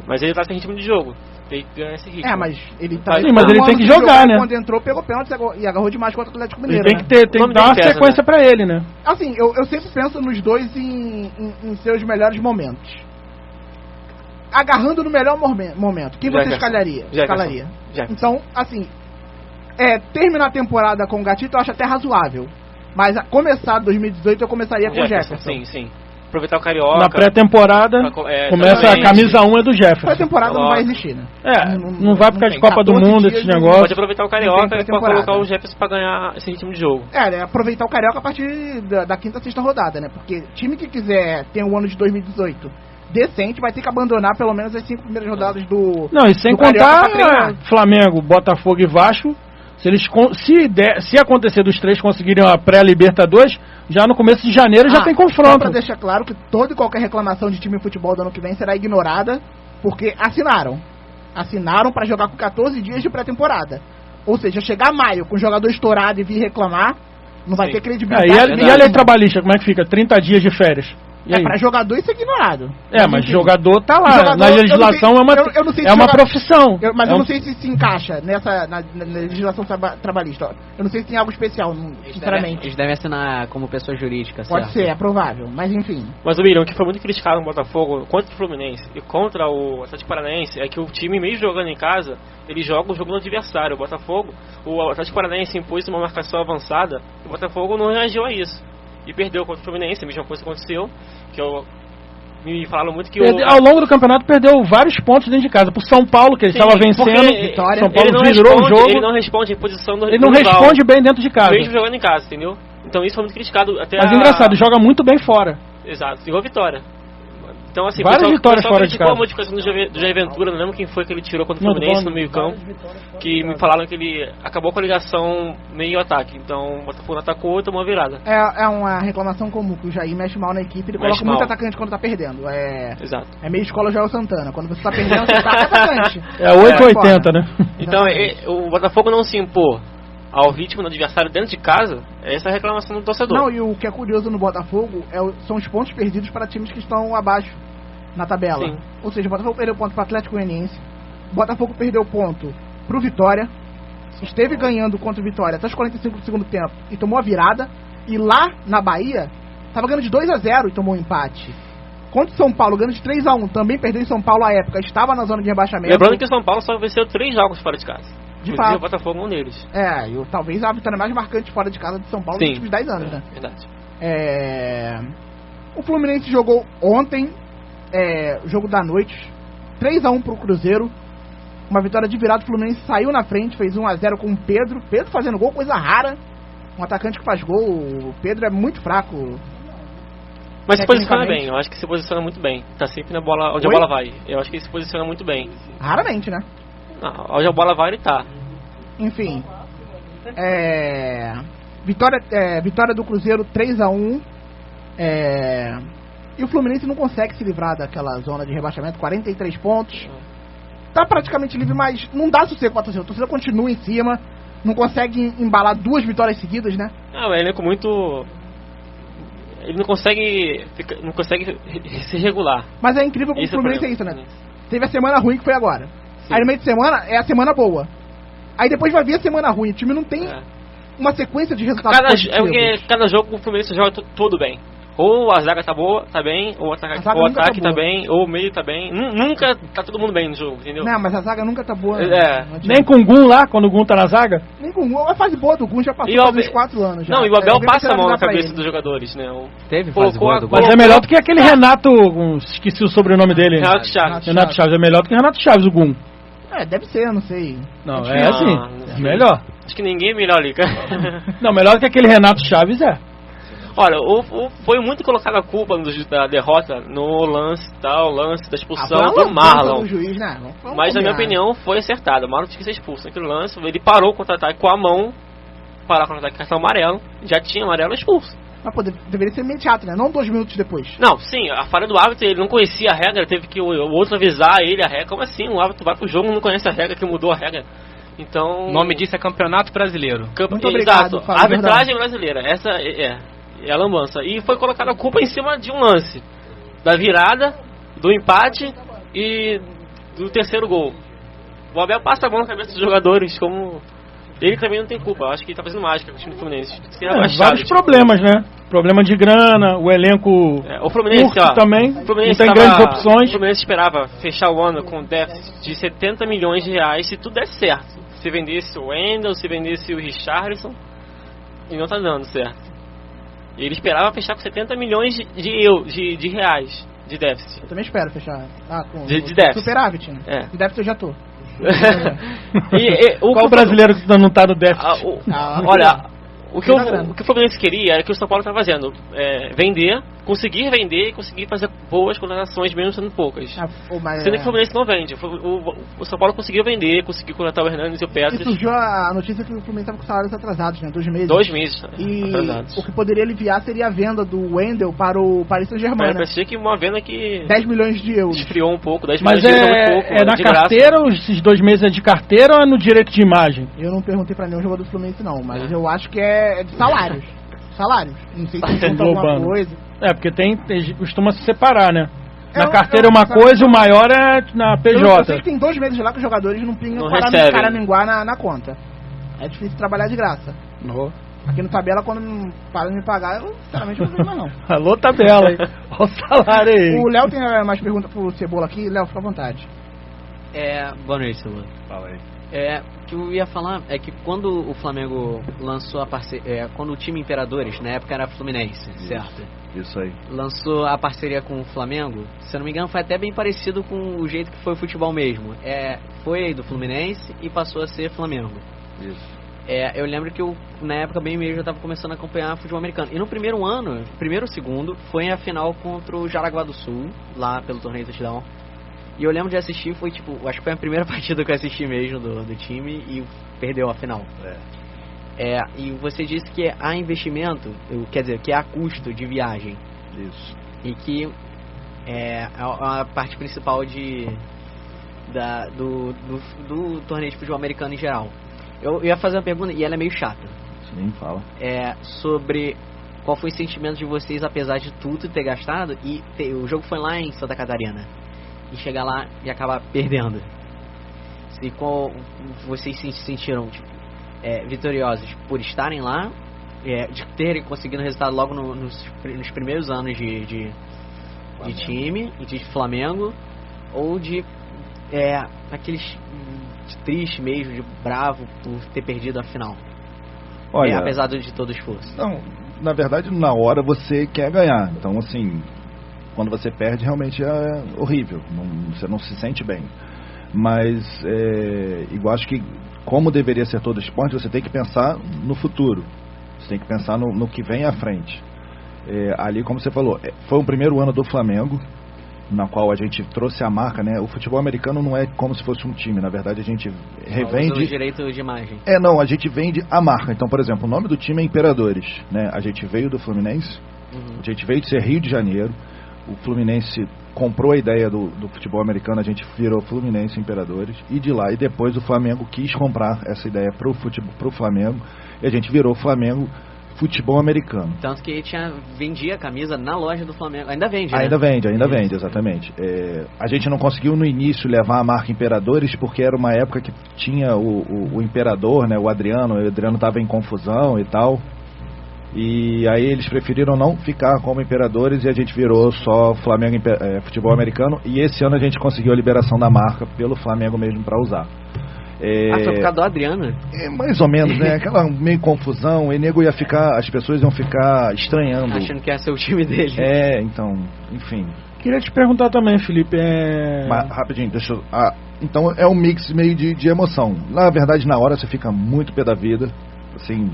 Mas ele tá sem ritmo de jogo. Tem que ganhar esse ritmo. Mas ele mas ele tem que jogar, né? Quando entrou, pegou pênalti e agarrou demais contra o Atlético Mineiro. Ele tem que dar uma sequência pra ele, né? Assim, eu sempre penso nos dois em seus melhores momentos. Agarrando no melhor momento. Quem você escalaria? Então, assim, terminar a temporada com o Gatito eu acho até razoável. Mas começar 2018 eu começaria com o Jefferson. Sim. Aproveitar o Carioca. Na pré-temporada, começa a camisa 1 do Jefferson. Pré-temporada não vai existir, né? Não vai ficar de Copa do Mundo, esse negócio. Pode aproveitar o Carioca e colocar o Jefferson pra ganhar esse ritmo de jogo. Aproveitar o Carioca a partir da quinta, sexta rodada, né? Porque time que quiser ter um ano de 2018 decente vai ter que abandonar pelo menos as 5 primeiras rodadas do... Não, e sem contar Flamengo, Botafogo e Vasco. Se acontecer dos 3 conseguirem a pré-Libertadores, já no começo de janeiro já tem confronto. Só pra deixar claro que toda e qualquer reclamação de time de futebol do ano que vem será ignorada, porque assinaram pra jogar com 14 dias de pré-temporada. Ou seja, chegar maio com o jogador estourado e vir reclamar, não vai ter credibilidade. E a lei trabalhista, como é que fica? 30 dias de férias. E aí? Pra jogador isso é ignorado. Mas jogador tá lá. Jogador, na legislação eu não sei é se uma jogador- profissão. Mas eu não sei se encaixa na legislação trabalhista. Ó. Eu não sei se tem algo especial, sinceramente. Eles devem assinar como pessoa jurídica, Pode certo? ser, é provável. Mas enfim. Mas o William, que foi muito criticado no Botafogo contra o Fluminense e contra o Atlético Paranaense, é que o time, mesmo jogando em casa, ele joga o jogo no adversário. O Botafogo, o Atlético Paranaense impôs uma marcação avançada e o Botafogo não reagiu a isso. E perdeu contra o Fluminense, a mesma coisa aconteceu, que me falaram muito que Ao longo do campeonato perdeu vários pontos dentro de casa. Pro São Paulo, que ele estava vencendo, Vitória. São Paulo ele não virou o jogo. Ele não responde em posição do Ele não rival, responde bem dentro de casa. mesmo jogando em casa, entendeu? Então isso foi muito criticado até Mas engraçado, joga muito bem fora. Exato, igual a Vitória. Então, assim, Várias vitórias o pessoal fora de criticou casa. a modificação do Jair Ventura, não lembro quem foi que ele tirou contra o Não, Fluminense tô no meio campo, que me falaram que ele acabou com a ligação meio-ataque. Então, o Botafogo atacou e tomou a virada. É uma reclamação comum, que o Jair mexe mal na equipe, ele Mexe coloca muito mal. atacante quando tá perdendo. Exato. É meio escola Joel Santana. Quando você tá perdendo, você taca atacante. É 8,80, né? Então, o Botafogo não se impor ao ritmo do adversário dentro de casa, essa é a reclamação do torcedor. Não, e o que é curioso no Botafogo são os pontos perdidos para times que estão abaixo na tabela. Sim. Ou seja, o Botafogo perdeu ponto para o Atlético Goianiense, o Botafogo perdeu ponto pro Vitória, esteve ganhando contra o Vitória até os 45 do segundo tempo e tomou a virada, e lá na Bahia estava ganhando de 2-0 e tomou um empate. Contra o São Paulo, ganhando de 3-1, também perdeu em São Paulo à época, estava na zona de rebaixamento. Lembrando que o São Paulo só venceu 3 jogos fora de casa. De Inclusive, fato. o Botafogo é um deles. Talvez a vitória mais marcante fora de casa de São Paulo Sim. nos últimos 10 anos, né? Verdade. O Fluminense jogou ontem, jogo da noite, 3-1 pro Cruzeiro, uma vitória de virada. O Fluminense saiu na frente, fez 1-0 com o Pedro fazendo gol, coisa rara, um atacante que faz gol. O Pedro é muito fraco. Mas se posiciona Tecnicamente. bem, eu acho que se posiciona muito bem. Tá sempre na bola, onde Oi? a bola vai. Eu acho que ele se posiciona muito bem. Raramente, né? Não, onde a bola vai, ele tá. Enfim, vitória do Cruzeiro 3-1, e o Fluminense não consegue se livrar daquela zona de rebaixamento, 43 pontos, tá praticamente livre, mas não dá sossego pra torcida. A torcida continua em cima, não consegue embalar 2 vitórias seguidas, né? Ah, o elenco muito... Ele não consegue ser regular. Mas é incrível como o Isso é o Fluminense é isso, problema. né? Teve a semana ruim que foi agora. Sim. Aí no meio de semana é a semana boa. Aí depois vai vir a semana ruim. O time não tem uma sequência de resultados positivos. É porque cada jogo o Fluminense joga tudo bem. Ou a zaga tá boa, tá bem, ou o ataque tá bem, ou o meio tá bem. Nunca tá todo mundo bem no jogo, entendeu? Não, mas a zaga nunca tá boa. É. Não adianta. Nem com o Gun lá, quando o Gun tá na zaga. Nem com o Gun. A fase boa do Gun já passou E o faz Abel- uns 4 anos. Já. Não, e o Abel Alguém passa a mão na precisa avisar pra cabeça ele. dos jogadores, né? Teve Colocou fase boa do a- Gol. Mas é melhor do que aquele Renato, esqueci o sobrenome dele. Renato Chaves. Renato Chaves é melhor do que Renato Chaves, o Gun. Deve ser, eu não sei. Não, Acho é que não, assim, não é sei. melhor. Acho que ninguém é melhor ali, cara. Não, melhor do que aquele Renato Chaves é. Olha, foi muito colocada a culpa da derrota no lance da expulsão foi uma do lambança Marlon. do juiz, né? Vamos Mas na minha combinar. opinião foi acertado. O Marlon tinha que ser expulso naquele lance. Ele parou o contra-ataque com a mão. Parar o contra-ataque com cartão amarelo. Já tinha amarelo expulso. Mas pô, deveria ser imediato, né? Não 2 minutos depois. Não, sim, a falha do árbitro, ele não conhecia a regra, teve que o outro avisar ele a regra. Como assim? O árbitro vai pro jogo e não conhece a regra, que mudou a regra. Então... O nome disso é Campeonato Brasileiro. Muito obrigado, Exato, Fábio arbitragem brasileira. Essa é a lambança. E foi colocada a culpa em cima de um lance. Da virada, do empate e do terceiro gol. O Abel passa a mão na cabeça dos jogadores, como... Ele também não tem culpa, eu acho que ele tá fazendo mágica com o time do Fluminense. Vários problemas, né? Problema de grana, o elenco o Fluminense, curto também, o Fluminense não tem grandes opções. O Fluminense esperava fechar o ano com déficit de 70 milhões de reais se tudo desse certo. Se vendesse o Wendel, se vendesse o Richarlison, e não tá dando certo. E ele esperava fechar com 70 milhões de reais de déficit. Eu também espero fechar. Com De déficit. superávit, né? É. De déficit eu já tô. Qual brasileiro que não tá no déficit? Olha, o que o Fluminense queria era que o São Paulo estava fazendo, conseguir vender e conseguir fazer boas contratações, mesmo sendo poucas. Sendo que o Fluminense não vende. O São Paulo conseguiu vender, conseguiu contratar o Hernandes e o E Petros. surgiu a notícia que o Fluminense estava com salários atrasados, né? 2 meses. 2 meses E atrasados. o que poderia aliviar seria a venda do Wendel para o Paris Saint-Germain, né? Parecia que uma venda que 10 milhões de euros. esfriou um pouco, 10 Mas milhões de euros é muito pouco, na de graça. carteira, esses 2 meses é de carteira ou é no direito de imagem? Eu não perguntei pra nenhum jogador do Fluminense não, mas eu acho que é de salários. Salários. Não sei se conta alguma Globando. coisa. Porque costuma se separar, né? Na Eu- carteira eu- é uma coisa, o maior é na Eu PJ. sei que tem 2 meses lá que os jogadores não pingam Não recebem. caraminguá na conta. É difícil trabalhar de graça. Aqui no Tabela, quando não param de me pagar, eu sinceramente não vejo mais não. Alô, tabela, hein? Olha o salário aí. O Léo tem mais pergunta pro Cebola aqui. Léo, fica à vontade. Boa noite, Silva. Fala aí. O que eu ia falar é que quando o Flamengo lançou a parceria, quando o time Imperadores, na época era Fluminense, certo? Isso aí. Lançou a parceria com o Flamengo, se eu não me engano foi até bem parecido com o jeito que foi o futebol mesmo. Foi do Fluminense e passou a ser Flamengo. Isso. Eu lembro que na época bem mesmo eu estava começando a acompanhar futebol americano. E no primeiro ano, segundo, foi a final contra o Jaraguá do Sul, lá pelo torneio Touchdown. E eu lembro de assistir, acho que foi a primeira partida que eu assisti mesmo do time e perdeu a final. E você disse que há investimento, quer dizer, que há custo de viagem. Isso. E que a parte principal do torneio de futebol americano em geral. Eu ia fazer uma pergunta e ela é meio chata. Sim, fala. Sobre qual foi o sentimento de vocês, apesar de tudo ter gastado, e o jogo foi lá em Santa Catarina. E chegar lá e acabar perdendo. Qual vocês se sentiram vitoriosos por estarem lá, de terem conseguido resultado logo nos primeiros anos de time e de Flamengo, ou de aqueles triste mesmo, de bravo por ter perdido a final? Olha, apesar de todo o esforço. Não, na verdade, na hora você quer ganhar. Então, assim, quando você perde, realmente é horrível. Você não se sente bem. Mas, igual acho que, como deveria ser todo esporte, você tem que pensar no futuro. Você tem que pensar no que vem à frente. Ali, como você falou, foi o primeiro ano do Flamengo, na qual a gente trouxe a marca, né? O futebol americano não é como se fosse um time. Na verdade, a gente revende... Usa o direito de imagem. Não, a gente vende a marca. Então, por exemplo, o nome do time é Imperadores, né? A gente veio do Fluminense, a gente veio de ser Rio de Janeiro. O Fluminense comprou a ideia do futebol americano, a gente virou Fluminense Imperadores. E de lá, e depois o Flamengo quis comprar essa ideia pro Flamengo. E a gente virou Flamengo Futebol Americano. Tanto que vendia a camisa na loja do Flamengo. Ainda vende, né? Ainda vende, exatamente. A gente não conseguiu no início levar a marca Imperadores porque era uma época que tinha o Imperador, né? O Adriano estava em confusão e tal. E aí eles preferiram não ficar como Imperadores e a gente virou só Flamengo Futebol Americano. E esse ano a gente conseguiu a liberação da marca pelo Flamengo mesmo para usar. Foi por causa do Adriano? Mais ou menos, né? Aquela meio confusão, e nego as pessoas iam ficar estranhando. Achando que ia ser o time dele. Então, enfim. Queria te perguntar também, Felipe. Mas, rapidinho, deixa eu... então é um mix meio de emoção. Na verdade, na hora você fica muito pé da vida, assim,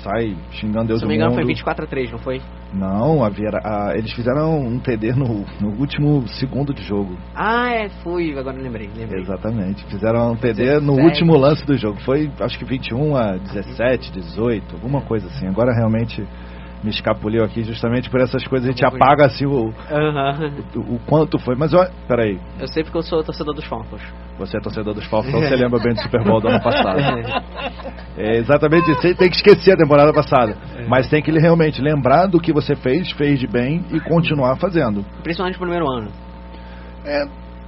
sai xingando Deus do mundo. Se não me engano, foi 24-3, não foi? Não, eles fizeram um TD no último segundo de jogo. Fui, agora lembrei. Exatamente, fizeram um TD 17. no último lance do jogo. Foi, acho que 21-17, 18, alguma coisa assim. Agora realmente me escapuliu aqui, justamente por essas coisas a gente apaga assim o quanto foi. Mas peraí. Eu sei porque eu sou torcedor dos Falcons. Você é torcedor dos Falcons, então você lembra bem do Super Bowl do ano passado. Exatamente isso, você tem que esquecer a temporada passada. Mas tem que realmente lembrar do que você fez de bem e continuar fazendo. Principalmente no primeiro ano.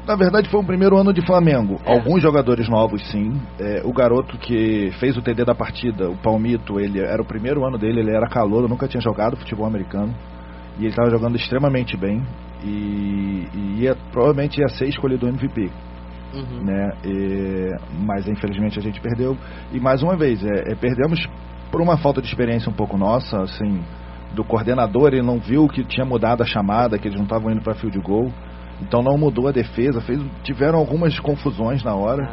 Na verdade foi o primeiro ano de Flamengo. Alguns jogadores novos, sim. O garoto que fez o TD da partida, o Palmito, ele era o primeiro ano dele, ele era calouro, nunca tinha jogado futebol americano. E ele estava jogando extremamente bem. E provavelmente ia ser escolhido o MVP. Né? Mas infelizmente a gente perdeu. E mais uma vez, perdemos por uma falta de experiência um pouco nossa, assim, do coordenador. Ele não viu que tinha mudado a chamada, que eles não estavam indo para field goal. Então não mudou a defesa, tiveram algumas confusões na hora.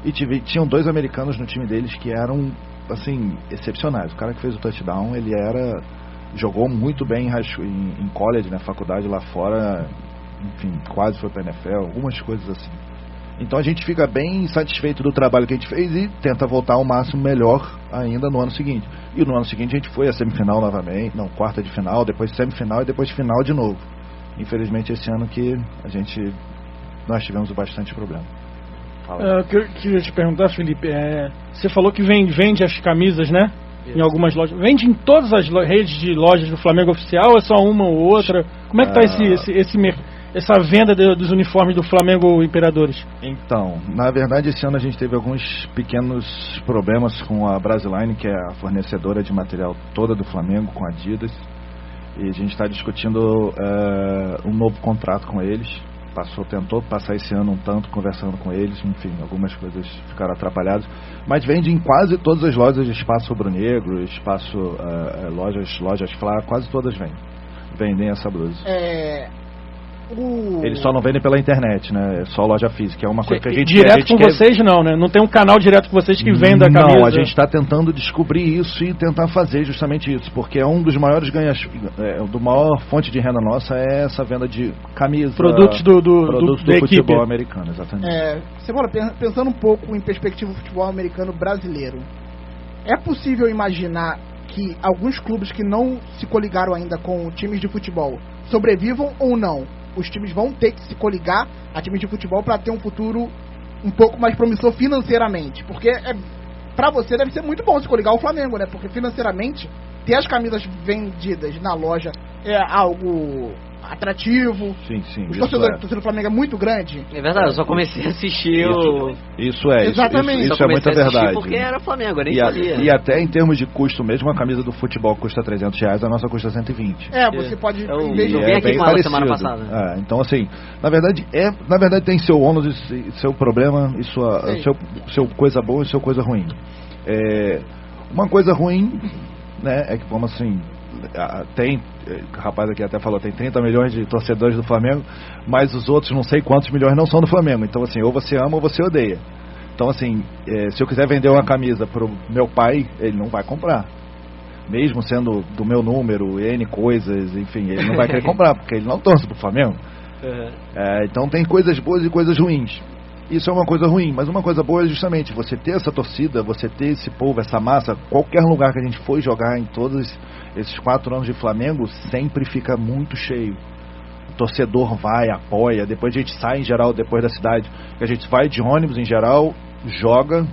E tinham 2 americanos no time deles que eram, assim, excepcionais. O cara que fez o touchdown, jogou muito bem em college, na faculdade lá fora, enfim, quase foi para NFL, algumas coisas assim. Então a gente fica bem satisfeito do trabalho que a gente fez e tenta voltar ao máximo melhor ainda no ano seguinte. E no ano seguinte a gente foi à semifinal novamente, quarta de final, depois semifinal e depois final de novo. Infelizmente esse ano que nós tivemos bastante problema. Eu queria te perguntar, Felipe, você falou que vende as camisas, né? em algumas lojas. Vende em todas as redes de lojas do Flamengo oficial ou é só uma ou outra? Como é que está essa venda dos uniformes do Flamengo Imperadores? Então, na verdade, esse ano a gente teve alguns pequenos problemas com a Brasiline, que é a fornecedora de material toda do Flamengo, com a Adidas. E a gente está discutindo um novo contrato com eles. Tentou passar esse ano um tanto conversando com eles, enfim, algumas coisas ficaram atrapalhadas, mas vende em quase todas as lojas de Espaço Rubro-Negro, Espaço lojas Flá, quase todas vendem essa blusa. Eles só não vendem pela internet, né? É só loja física, é uma coisa que a gente direto com vocês não, né? Não tem um canal direto com vocês que venda a camisa. Não, a gente está tentando descobrir isso e tentar fazer justamente isso, porque é um dos maiores do maior fonte de renda nossa é essa venda de camisa, produtos do futebol equipe americano, exatamente. Cebola, pensando um pouco em perspectiva do futebol americano brasileiro, é possível imaginar que alguns clubes que não se coligaram ainda com times de futebol sobrevivam ou não? Os times vão ter que se coligar a times de futebol para ter um futuro um pouco mais promissor financeiramente. Porque para você deve ser muito bom se coligar ao Flamengo, né? Porque financeiramente ter as camisas vendidas na loja é algo atrativo. Sim. O torcedor do Flamengo é muito grande. É verdade, eu só comecei a assistir Exatamente. Isso é muita verdade. Porque era Flamengo, eu nem sabia. E até em termos de custo mesmo, a camisa do futebol custa R$300, a nossa custa 120. Você pode... Eu vim aqui com ela semana passada. Então, assim, na verdade tem seu ônus e seu problema, e seu coisa boa e seu coisa ruim. Uma coisa ruim, né, é que, como assim, o rapaz aqui até falou, tem 30 milhões de torcedores do Flamengo, mas os outros não sei quantos milhões não são do Flamengo. Então, assim, ou você ama ou você odeia. Então, assim, se eu quiser vender uma camisa pro meu pai, ele não vai comprar. Mesmo sendo do meu número, N coisas, enfim, ele não vai querer comprar, porque ele não torce pro Flamengo. Então tem coisas boas e coisas ruins. Isso é uma coisa ruim, mas uma coisa boa é justamente você ter essa torcida, você ter esse povo, essa massa. Qualquer lugar que a gente for jogar em todos esses 4 anos de Flamengo, sempre fica muito cheio. O torcedor vai, apoia, depois a gente sai em geral, depois da cidade, a gente vai de ônibus em geral, joga,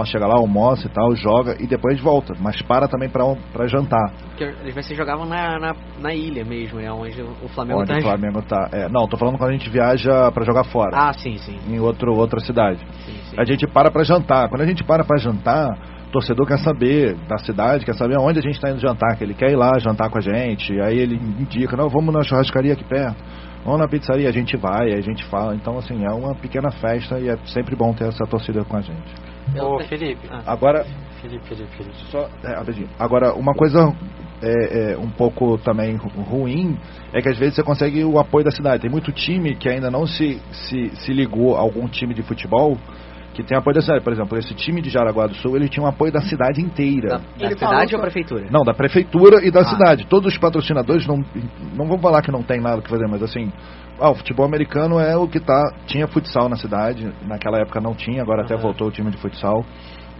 chega lá, almoça e tal, joga e depois volta, mas para também pra jantar. Porque às vezes jogavam na ilha mesmo, né? Onde o Flamengo onde o Flamengo tá. Não, tô falando quando a gente viaja pra jogar fora. Sim. Em outra cidade. Sim. A gente para jantar. Quando a gente para jantar, o torcedor quer saber da cidade, quer saber onde a gente tá indo jantar, que ele quer ir lá jantar com a gente, aí ele indica, não, vamos na churrascaria aqui perto, vamos na pizzaria, a gente vai, a gente fala. Então, assim, é uma pequena festa e é sempre bom ter essa torcida com a gente. Ô, Felipe. Agora, Felipe. só, agora, uma coisa um pouco também ruim é que às vezes você consegue o apoio da cidade. Tem muito time que ainda não se ligou a algum time de futebol que tem apoio da cidade. Por exemplo, esse time de Jaraguá do Sul, ele tinha um apoio da cidade inteira. Da cidade ou prefeitura? Não, da prefeitura e da cidade. Todos os patrocinadores, não vou falar que não tem nada que fazer, mas assim, o futebol americano é o que tinha futsal na cidade, naquela época não tinha, agora até voltou o time de futsal.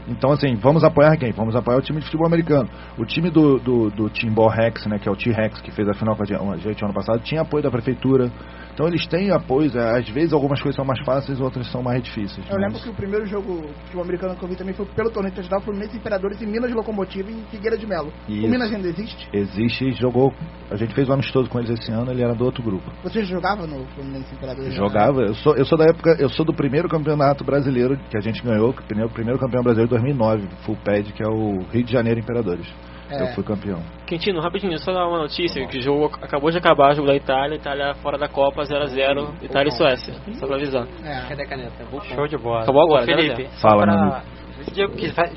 Então, assim, vamos apoiar quem? Vamos apoiar o time de futebol americano. O time do Timbó Rex, né, que é o T-Rex, que fez a final com a gente ano passado, tinha apoio da prefeitura. Então, eles têm apoio. Às vezes, algumas coisas são mais fáceis, outras são mais difíceis. Eu lembro que o primeiro jogo de futebol americano que eu vi também foi pelo torneio de ajudar o Fluminense Imperadores e Minas Locomotiva em Figueira de Melo. Isso. O Minas ainda existe? Existe, jogou. A gente fez um amistoso com eles esse ano, ele era do outro grupo. Você jogava no Fluminense Imperadores? Jogava. Eu sou da época, eu sou do primeiro campeonato brasileiro que a gente ganhou, o primeiro campeão brasileiro de 2009, Full Pad, que é o Rio de Janeiro Imperadores. Eu fui campeão. Quintino, rapidinho, só dar uma notícia, que o jogo acabou de acabar, o jogo da Itália fora da Copa, 0x0, Itália e Suécia, só pra avisar. Cadê a caneta? Show de bola. Acabou agora, Felipe, fala, meu amigo.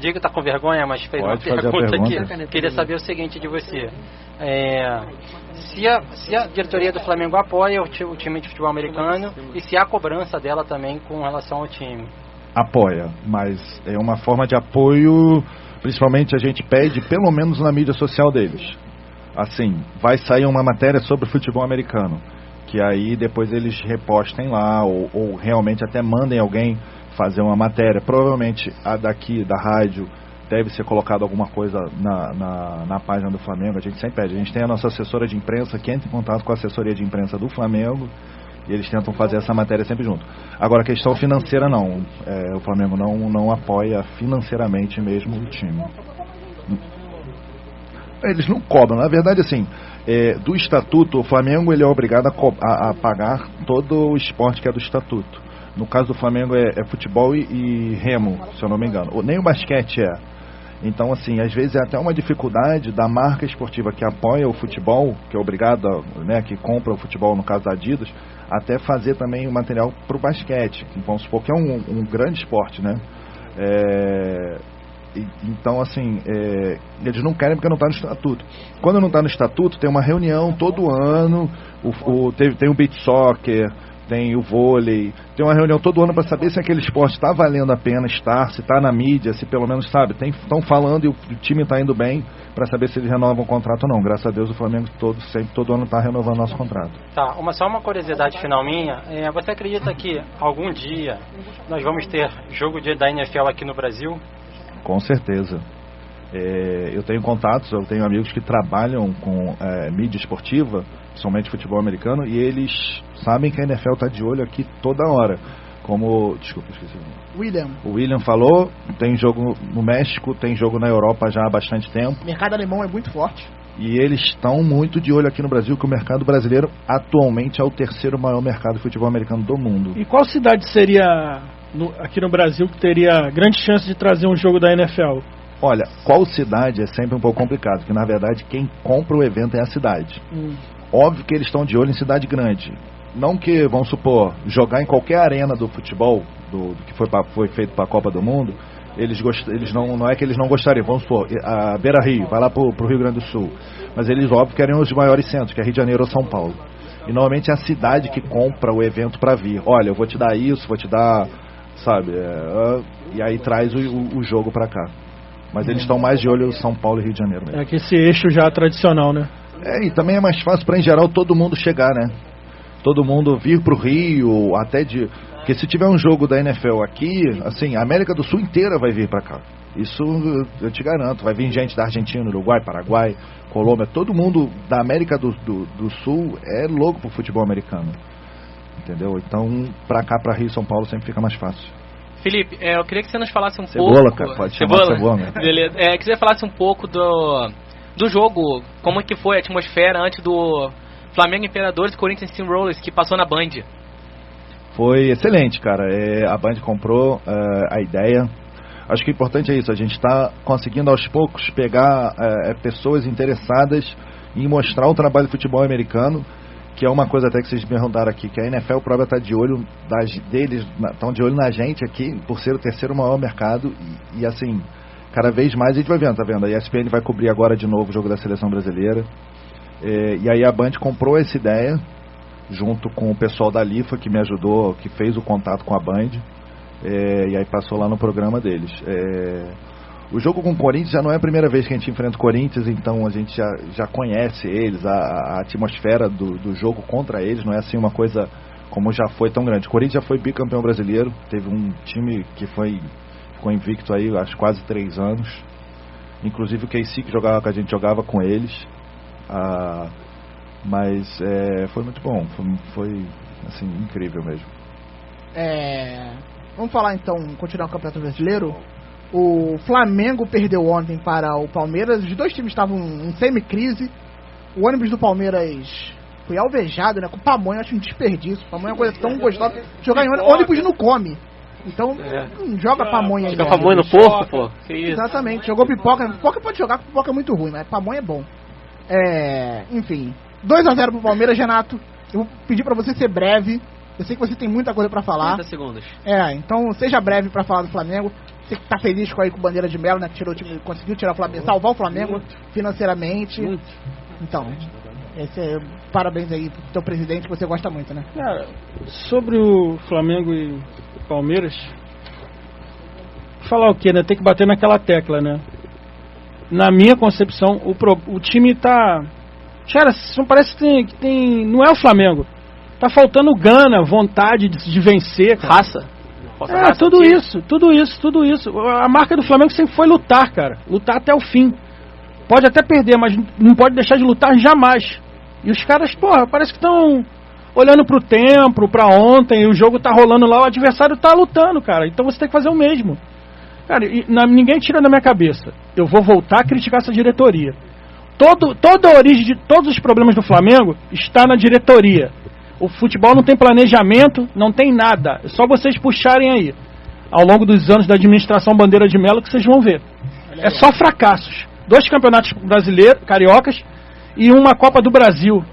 Diego tá com vergonha, mas fez Pode uma fazer a pergunta pergunta. aqui. Queria saber o seguinte de você. Se a diretoria do Flamengo apoia o time de futebol americano e se há cobrança dela também com relação ao time. Apoia, mas é uma forma de apoio, principalmente a gente pede pelo menos na mídia social deles. Assim, vai sair uma matéria sobre futebol americano, que aí depois eles repostem lá, ou realmente até mandem alguém fazer uma matéria. Provavelmente a daqui da rádio deve ser colocado alguma coisa na página do Flamengo. A gente sempre pede, a gente tem a nossa assessora de imprensa que entra em contato com a assessoria de imprensa do Flamengo e eles tentam fazer essa matéria sempre junto. Agora, a questão financeira não, o Flamengo não apoia financeiramente mesmo o time. Eles não cobram. Na verdade, assim, do estatuto, o Flamengo ele é obrigado a pagar todo o esporte que é do estatuto. No caso do Flamengo é futebol e remo, se eu não me engano. Nem o basquete é. Então, assim, às vezes é até uma dificuldade da marca esportiva que apoia o futebol, que é obrigada, né, que compra o futebol, no caso da Adidas, até fazer também o material para o basquete, que vamos supor que é um grande esporte, né? Então, assim, eles não querem porque não está no estatuto. Quando não está no estatuto, tem uma reunião todo ano, tem o beach soccer, tem o vôlei, tem uma reunião todo ano para saber se aquele esporte está valendo a pena estar, se está na mídia, se pelo menos, sabe, estão falando e o time está indo bem, para saber se eles renovam o contrato ou não. Graças a Deus o Flamengo todo ano está renovando nosso contrato. Tá, só uma curiosidade final minha, você acredita que algum dia nós vamos ter jogo da NFL aqui no Brasil? Com certeza. Eu tenho contatos, eu tenho amigos que trabalham com mídia esportiva, principalmente futebol americano, e eles sabem que a NFL está de olho aqui toda hora. Como, desculpa, esqueci. O William falou, tem jogo no México, tem jogo na Europa já há bastante tempo. O mercado alemão é muito forte. E eles estão muito de olho aqui no Brasil, que o mercado brasileiro atualmente é o terceiro maior mercado de futebol americano do mundo. E qual cidade seria aqui no Brasil que teria grande chance de trazer um jogo da NFL? Olha, qual cidade é sempre um pouco complicado, porque na verdade quem compra o evento é a cidade. Óbvio que eles estão de olho em cidade grande. Não que, vamos supor, jogar em qualquer arena do futebol, que foi feito para a Copa do Mundo, eles não é que eles não gostariam. Vamos supor, a Beira Rio, vai lá para o Rio Grande do Sul. Mas eles, óbvio, querem os maiores centros, que é Rio de Janeiro ou São Paulo. E normalmente é a cidade que compra o evento para vir. Olha, eu vou te dar isso, vou te dar, sabe, e aí traz o jogo para cá. Mas eles estão mais de olho em São Paulo e Rio de Janeiro mesmo. É que esse eixo já é tradicional, né? E também é mais fácil para, em geral, todo mundo chegar, né? Todo mundo vir pro Rio, porque se tiver um jogo da NFL aqui, assim, a América do Sul inteira vai vir para cá. Isso eu te garanto. Vai vir gente da Argentina, Uruguai, Paraguai, Colômbia. Todo mundo da América do Sul é louco pro futebol americano. Entendeu? Então, pra cá, pra Rio e São Paulo, sempre fica mais fácil. Felipe, eu queria que você nos falasse um Cebola, pouco... Cara, pode chamar Cebola, né? Beleza. Que você falasse um pouco do jogo, como é que foi a atmosfera antes do Flamengo Imperadores e Corinthians Steamrollers, que passou na Band. Foi excelente, cara. A Band comprou a ideia. Acho que o importante é isso, a gente está conseguindo aos poucos pegar pessoas interessadas em mostrar o trabalho de futebol americano, que é uma coisa até que vocês me perguntaram aqui, que a NFL própria está de olho estão de olho na gente aqui, por ser o terceiro maior mercado, e assim, cada vez mais a gente vai vendo, tá vendo? A ESPN vai cobrir agora de novo o jogo da Seleção Brasileira, e aí a Band comprou essa ideia, junto com o pessoal da Lifa, que me ajudou, que fez o contato com a Band, e aí passou lá no programa deles. O jogo com o Corinthians já não é a primeira vez que a gente enfrenta o Corinthians, então a gente já conhece eles, a atmosfera do jogo contra eles não é assim uma coisa como já foi tão grande. O Corinthians já foi bicampeão brasileiro, teve um time que ficou invicto aí acho quase 3 anos, inclusive o KC que jogava com a gente jogava com eles, mas foi muito bom, foi assim, incrível mesmo. Vamos falar então, continuar o Campeonato Brasileiro. O Flamengo perdeu ontem para o Palmeiras. Os dois times estavam em semi-crise. O ônibus do Palmeiras foi alvejado, né? Com pamonha, acho um desperdício. Pamonha é uma coisa tão gostosa. Jogar em ônibus não come. Então, não joga pamonha aí. Joga pamonha no porco, pô. Que isso? Exatamente. Jogou pipoca. Pipoca pode jogar, pipoca é muito ruim, mas pamonha é bom. Enfim. 2-0 pro Palmeiras, Renato. Eu vou pedir pra você ser breve. Eu sei que você tem muita coisa pra falar. 30 segundos. Então seja breve pra falar do Flamengo. Você que tá feliz com o Bandeira de Melo, né? Que tirou o time, conseguiu tirar o Flamengo, salvar o Flamengo financeiramente. Então, parabéns aí pro teu presidente, que você gosta muito, né? Cara, sobre o Flamengo e Palmeiras, falar o quê, né? Tem que bater naquela tecla, né? Na minha concepção, o time tá... Cara, parece que tem... Não é o Flamengo. Tá faltando gana, vontade de vencer, cara. Raça. Tudo isso. A marca do Flamengo sempre foi lutar, cara. Lutar até o fim. Pode até perder, mas não pode deixar de lutar jamais. E os caras, porra, parece que estão olhando pro tempo, pra ontem, e o jogo tá rolando lá, o adversário tá lutando, cara. Então você tem que fazer o mesmo. Cara, ninguém tira da minha cabeça. Eu vou voltar a criticar essa diretoria. Toda a origem de todos os problemas do Flamengo está na diretoria. O futebol não tem planejamento, não tem nada. É só vocês puxarem aí, ao longo dos anos da administração Bandeira de Melo, que vocês vão ver. É só fracassos. 2 campeonatos brasileiros, cariocas, e uma Copa do Brasil.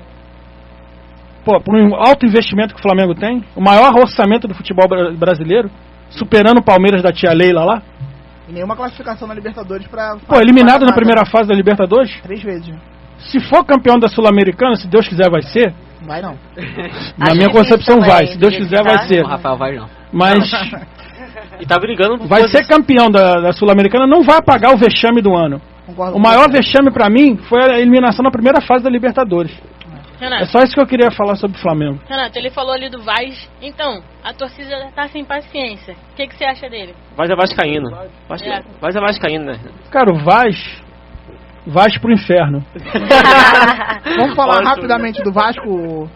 Pô, por um alto investimento que o Flamengo tem, o maior orçamento do futebol brasileiro, superando o Palmeiras da tia Leila lá. E nenhuma classificação na Libertadores pra... Pô, eliminado na primeira fase da Libertadores? 3 vezes. Se for campeão da Sul-Americana, se Deus quiser vai ser. Vai não. Na minha concepção vai, se Deus quiser vai ser. O Rafael vai não. Mas E tá brigando por vai ser campeão da Sul-Americana, não vai apagar o vexame do ano. Concordo O maior vexame pra mim foi a eliminação na primeira fase da Libertadores. É Renato, só isso que eu queria falar sobre o Flamengo. Renato, ele falou ali do Vaz. Então, a torcida já tá sem paciência. O que você acha dele? Vaz é vascaíno. Vaz é vascaíno, né? Cara, o Vaz pro inferno. Vamos falar rapidamente do Vasco.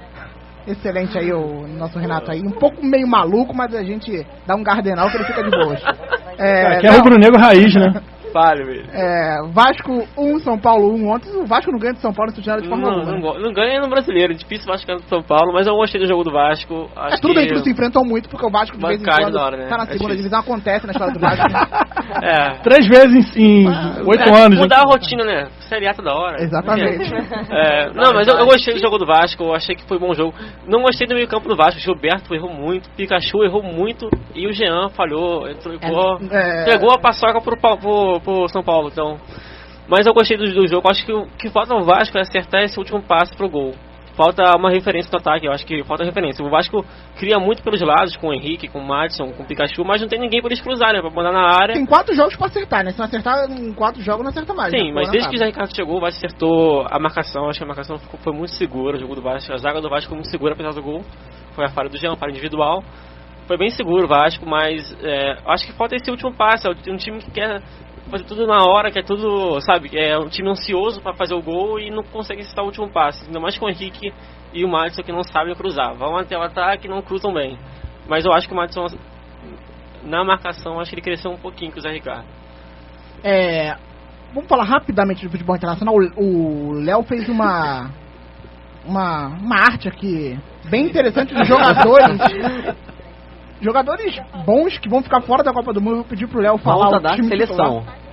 Excelente aí o nosso Renato aí. Um pouco meio maluco, mas a gente dá um gardenal que ele fica de boas. Aqui é rubro-negro raiz, né? Vale, velho. Vasco 1, São Paulo 1. Ontem o Vasco não ganha de São Paulo se de forma alguma. Não ganha no brasileiro, difícil o Vasco ganhar do São Paulo, mas eu gostei do jogo do Vasco. Acho tudo bem que eles se enfrentam muito, porque o Vasco de vez em quando hora, né? tá na segunda divisão, acontece na história do Vasco. Né? 3 vezes em 8 anos. Mudar a rotina, né? Série A toda hora. Exatamente. Não, mas eu gostei do jogo do Vasco, eu achei que foi um bom jogo. Não gostei do meio campo do Vasco, o Gilberto errou muito, Pikachu errou muito e o Jean falhou, pegou a paçoca pro São Paulo, então. Mas eu gostei do jogo, acho que o que falta no Vasco é acertar esse último passe pro gol. Falta uma referência no ataque, eu acho que falta referência. O Vasco cria muito pelos lados, com o Henrique, com o Madison, com o Pikachu, mas não tem ninguém pra eles cruzarem, pra mandar na área. Tem 4 jogos pra acertar, né? Se não acertar em 4 jogos, não acerta mais. Sim, né? mas desde que o Zé Ricardo chegou, o Vasco acertou a marcação. Acho que a marcação foi muito segura, o jogo do Vasco. A zaga do Vasco foi muito segura, apesar do gol. Foi a falha do Jean, a falha individual. Foi bem seguro o Vasco, mas acho que falta esse último passe. É um time que quer fazer tudo na hora, que é tudo, sabe, é um time ansioso para fazer o gol e não consegue acertar o último passe, ainda mais com o Henrique e o Madison que não sabem cruzar, vão até o ataque e não cruzam bem, mas eu acho que o Madison na marcação, acho que ele cresceu um pouquinho com o Zé Ricardo. Vamos falar rapidamente do futebol internacional. O Léo fez uma arte aqui bem interessante de jogadores bons que vão ficar fora da Copa do Mundo. Eu vou pedir pro Léo falar o time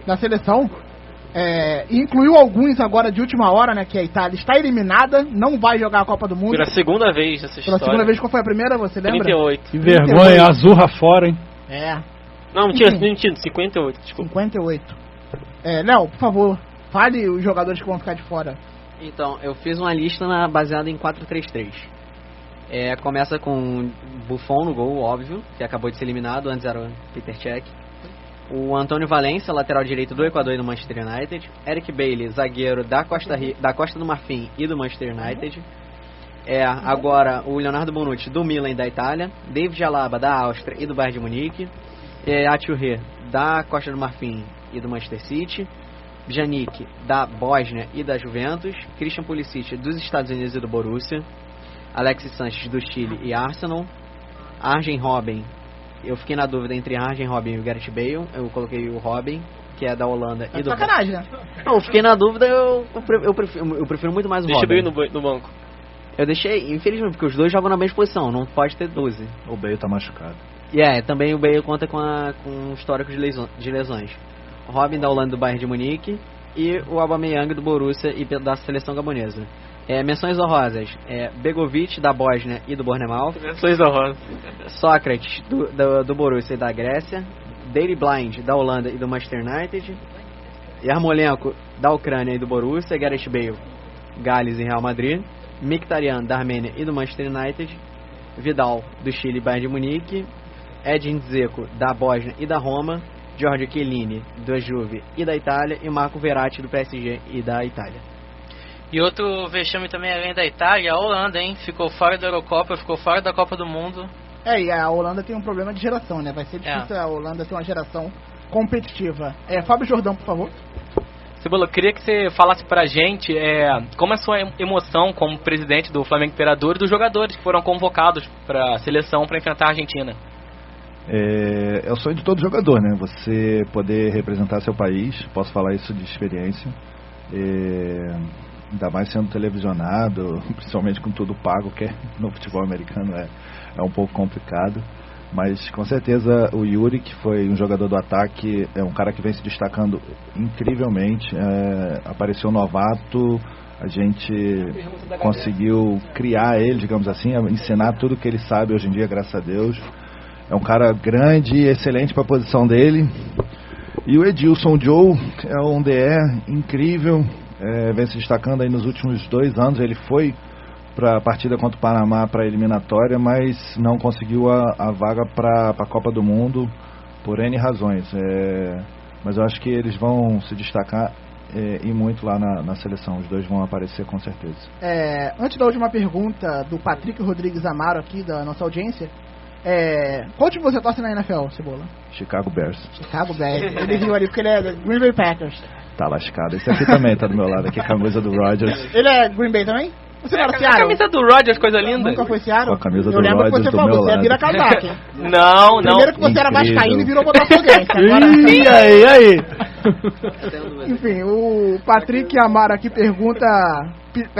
da seleção. E incluiu alguns agora de última hora, né? Que a Itália está eliminada, não vai jogar a Copa do Mundo. Pela segunda vez nessa história. Pela segunda vez, qual foi a primeira, você lembra? 38. Que vergonha, Azurra fora, hein? Não, mentira, 58, desculpa. 58. Léo, por favor, fale os jogadores que vão ficar de fora. Então, eu fiz uma lista baseada em 4-3-3. Começa com Buffon no gol, óbvio, que acabou de ser eliminado, antes era o Peter Cech. O Antônio Valencia, lateral direito do Equador e do Manchester United. Eric Bailly, zagueiro da Costa do Marfim e do Manchester United. Agora o Leonardo Bonucci do Milan e da Itália. David Alaba da Áustria e do Bayern de Munique. Atiouré da Costa do Marfim e do Manchester City. Pjanic da Bósnia e da Juventus. Christian Pulisic dos Estados Unidos e do Borussia. Alexis Sanchez do Chile e Arsenal. Arjen Robben, eu fiquei na dúvida entre Arjen Robben e o Gareth Bale. Eu coloquei o Robben, que é da Holanda e do sacanagem, né? Não, eu fiquei na dúvida, eu prefiro muito mais o Robben. Deixa o Bale no banco. Eu deixei, infelizmente, porque os dois jogam na mesma posição, não pode ter 12. O Bale tá machucado. Também o Bale conta com um histórico de lesões. O Robben da Holanda e do Bayern de Munique e o Aubameyang do Borussia e da seleção gabonesa. Menções honrosas, Begovic da Bósnia e do Bournemouth. Menções honrosas. Sócrates do Borussia e da Grécia. Daley Blind da Holanda e do Manchester United. Yarmolenko da Ucrânia e do Borussia. Gareth Bale, Gales e Real Madrid. Mkhitaryan da Armênia e do Manchester United. Vidal do Chile e Bayern de Munique. Edin Dzeko da Bósnia e da Roma. Giorgio Chiellini da Juve e da Itália. E Marco Verratti do PSG e da Itália. E outro vexame também além da Itália, a Holanda, hein? Ficou fora da Eurocopa, ficou fora da Copa do Mundo. E a Holanda tem um problema de geração, né? Vai ser difícil a Holanda ter uma geração competitiva. Fábio Jordão, por favor. Cebola, eu queria que você falasse pra gente como é a sua emoção como presidente do Flamengo Imperador e dos jogadores que foram convocados pra seleção para enfrentar a Argentina. É o sonho de todo jogador, né? Você poder representar seu país, posso falar isso de experiência. Ainda mais sendo televisionado, principalmente com tudo pago, que no futebol americano é um pouco complicado. Mas com certeza o Yuri, que foi um jogador do ataque, é um cara que vem se destacando incrivelmente. Apareceu novato, a gente conseguiu criar ele, digamos assim, ensinar tudo que ele sabe hoje em dia, graças a Deus. É um cara grande e excelente para a posição dele. E o Edilson Joe é um DE incrível, vem se destacando aí nos últimos 2 anos. Ele foi para a partida contra o Panamá, para a eliminatória, mas não conseguiu a vaga para a Copa do Mundo por N razões. Mas eu acho que eles vão se destacar e muito lá na seleção. Os dois vão aparecer com certeza. Antes da última pergunta do Patrick Rodrigues Amaro aqui da nossa audiência, qual time você torce na NFL, Cebola? Chicago Bears. Chicago Bears. Ele viu ali porque ele é Green Bay Packers. Tá lascado. Esse aqui também tá do meu lado, aqui a camisa do Rodgers. Ele é Green Bay também? Você não era Seattle? A camisa do Rodgers, coisa linda. Nunca foi Seattle? Com a camisa do Eu lembro que Rodgers você do falou, meu você ia lado. virar casaque. Não. Primeiro que você era Incrível. vascaíno e virou botafoguense. Agora... E aí? Enfim, o Patrick Amaro aqui pede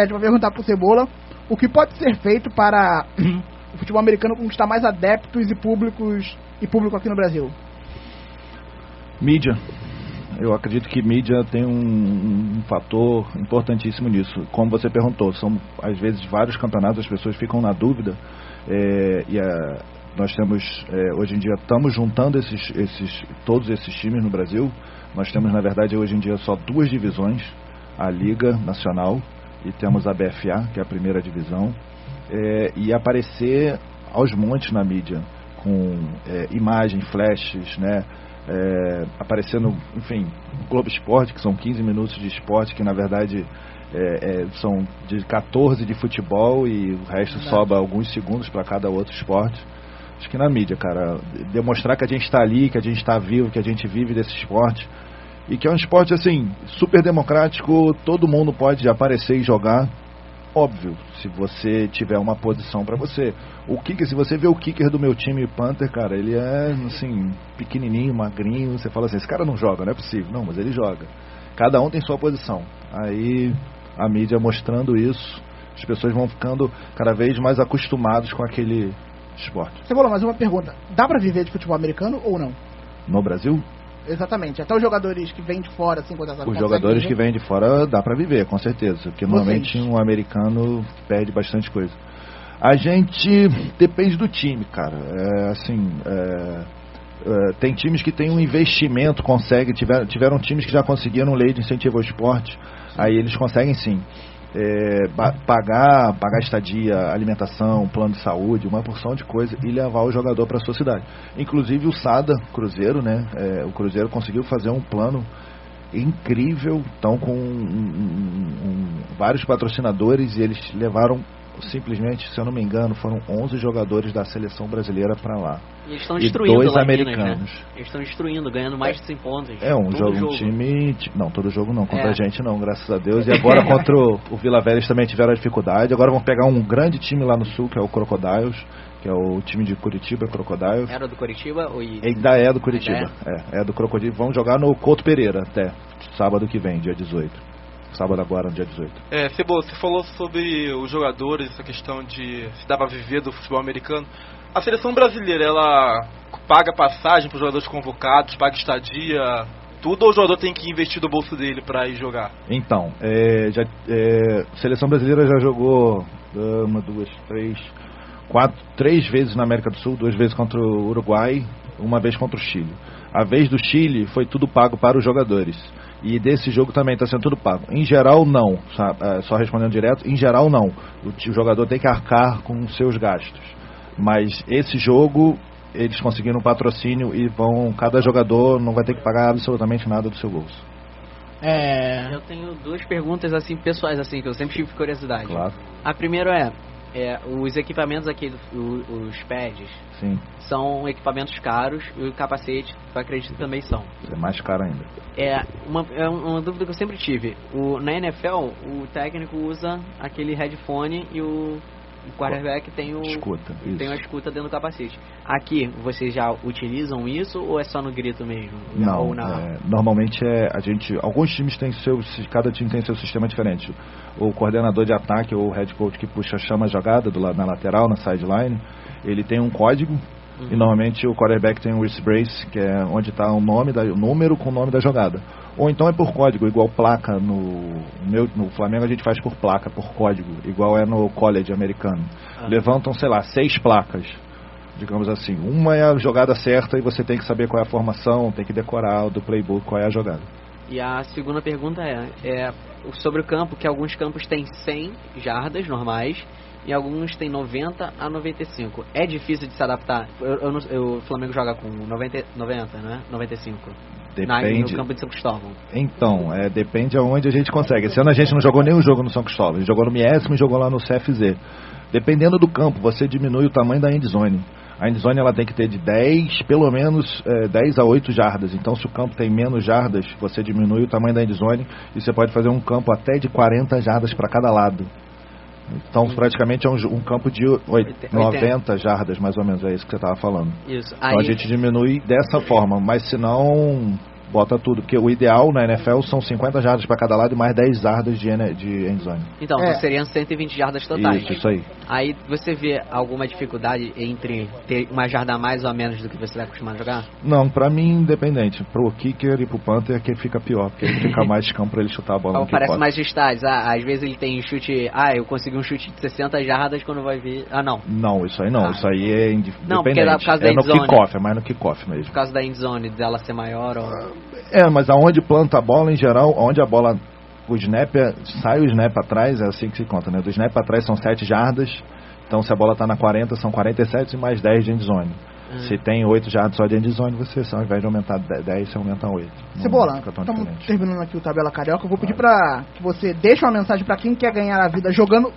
pra perguntar pro Cebola o que pode ser feito para o futebol americano conquistar mais adeptos e público aqui no Brasil. Mídia. Eu acredito que mídia tem um fator importantíssimo nisso. Como você perguntou, são às vezes vários campeonatos, as pessoas ficam na dúvida. Nós temos, hoje em dia, estamos juntando todos esses times no Brasil. Nós temos, na verdade, hoje em dia só 2 divisões, a Liga Nacional e temos a BFA, que é a primeira divisão, e aparecer aos montes na mídia, com imagem, flashes, né? Aparecendo, enfim, o Globo Esporte, que são 15 minutos de esporte, que na verdade são de 14 de futebol e o resto sobra alguns segundos para cada outro esporte. Acho que na mídia, cara, demonstrar que a gente está ali, que a gente está vivo, que a gente vive desse esporte e que é um esporte assim, super democrático, todo mundo pode aparecer e jogar. Óbvio, se você tiver uma posição para você. O kicker, se você vê o kicker do meu time Panther, cara, ele é assim, pequenininho, magrinho, você fala assim, esse cara não joga, não é possível. Não, mas ele joga. Cada um tem sua posição. Aí a mídia mostrando isso, as pessoas vão ficando cada vez mais acostumados com aquele esporte. Cebola, mais uma pergunta. Dá pra viver de futebol americano ou não? No Brasil? Exatamente. Até os jogadores que vêm de fora, assim, quando os jogadores que vêm de fora dá pra viver, com certeza. Porque normalmente um americano perde bastante coisa. A gente depende do time, cara. Tem times que têm um investimento, tiveram times que já conseguiram lei de incentivo ao esporte. Aí eles conseguem sim pagar estadia, alimentação, plano de saúde, uma porção de coisa e levar o jogador para a sua cidade. Inclusive o SADA Cruzeiro, né? O Cruzeiro conseguiu fazer um plano incrível, então com vários patrocinadores, e eles levaram simplesmente, se eu não me engano, foram 11 jogadores da seleção brasileira para lá. E eles estão destruindo 2 lá americanos. Minas, né? Eles estão destruindo, ganhando mais de 100 pontos. Um time... Não, todo jogo não, contra a gente não, graças a Deus. E agora contra o Vila Velha eles também tiveram a dificuldade. Agora vão pegar um grande time lá no sul, que é o Crocodiles, que é o time de Curitiba, Crocodiles. Era do Curitiba? Ainda é do Curitiba. É do Crocodiles. Vão jogar no Couto Pereira até sábado que vem, dia 18. Sábado agora, no dia 18. Cebola, você falou sobre os jogadores, essa questão de se dá pra viver do futebol americano. A seleção brasileira, ela paga passagem para os jogadores convocados, paga estadia, tudo, ou o jogador tem que investir do bolso dele para ir jogar? Então, a seleção brasileira já jogou 3 vezes na América do Sul, 2 vezes contra o Uruguai, 1 vez contra o Chile. A vez do Chile foi tudo pago para os jogadores. E desse jogo também está sendo tudo pago. Em geral, não. Só respondendo direto, em geral, não. O jogador tem que arcar com os seus gastos. Mas esse jogo, eles conseguiram um patrocínio e cada jogador não vai ter que pagar absolutamente nada do seu bolso. Eu tenho 2 perguntas assim pessoais, assim, que eu sempre tive curiosidade. Claro. A primeira os equipamentos aqui, os pads, sim, são equipamentos caros, e o capacete, eu acredito que também são. É mais caro ainda. Uma dúvida que eu sempre tive. Na NFL, o técnico usa aquele headphone e O quarterback tem Escuta, tem a escuta dentro do capacete. Aqui, vocês já utilizam isso ou é só no grito mesmo? Não, Ou na... normalmente alguns times têm cada time tem seu sistema diferente. O coordenador de ataque ou o head coach que chama a jogada na lateral, na sideline, ele tem um código. E normalmente o quarterback tem um wrist brace, que é onde está o número com o nome da jogada. Ou então é por código, igual placa no Flamengo a gente faz por placa, por código, igual é no college americano. Levantam, sei lá, 6 placas, digamos assim. Uma é a jogada certa e você tem que saber qual é a formação, tem que decorar do playbook qual é a jogada. E a segunda pergunta é sobre o campo, que alguns campos têm 100 jardas normais e alguns têm 90 a 95. É difícil de se adaptar? O Flamengo joga com 90, né? 95. Depende. No campo de São Cristóvão. Então, depende aonde a gente consegue. Esse ano a gente não jogou nenhum jogo no São Cristóvão. A gente jogou no Miésimo e jogou lá no CFZ. Dependendo do campo, você diminui o tamanho da endzone. A endzone ela tem que ter de 10, pelo menos 10 a 8 jardas. Então, se o campo tem menos jardas, você diminui o tamanho da endzone e você pode fazer um campo até de 40 jardas para cada lado. Então, praticamente é um campo de 90 jardas, mais ou menos, é isso que você estava falando. Isso. Então, a gente diminui dessa forma, mas se não, bota tudo. Porque o ideal na NFL são 50 jardas para cada lado e mais 10 jardas de endzone. Então, seriam 120 jardas totais. Isso aí. Aí você vê alguma dificuldade entre ter uma jarda a mais ou a menos do que você vai acostumar a jogar? Não, pra mim, independente. Pro kicker e pro punter que fica pior, porque ele fica mais de campo pra ele chutar a bola. Então, parece mais de estádios. Às vezes ele tem chute... eu consegui um chute de 60 jardas quando vai vir... não. Não, isso aí não. Isso aí é independente. Não, porque é por causa da no endzone. kickoff, é mais no kickoff mesmo. Por causa da endzone, dela ser maior ou... Mas aonde planta a bola, em geral, onde a bola... O snap, sai o snap atrás, é assim que se conta, né? Do snap atrás são 7 jardas. Então, se a bola está na 40, são 47 e mais 10 de endzone. Se tem 8 jardas só de endzone, você, ao invés de aumentar 10, você aumenta 8. Cebola, estamos terminando aqui o Tabela Carioca. Eu vou pedir para que você deixe uma mensagem para quem quer ganhar a vida jogando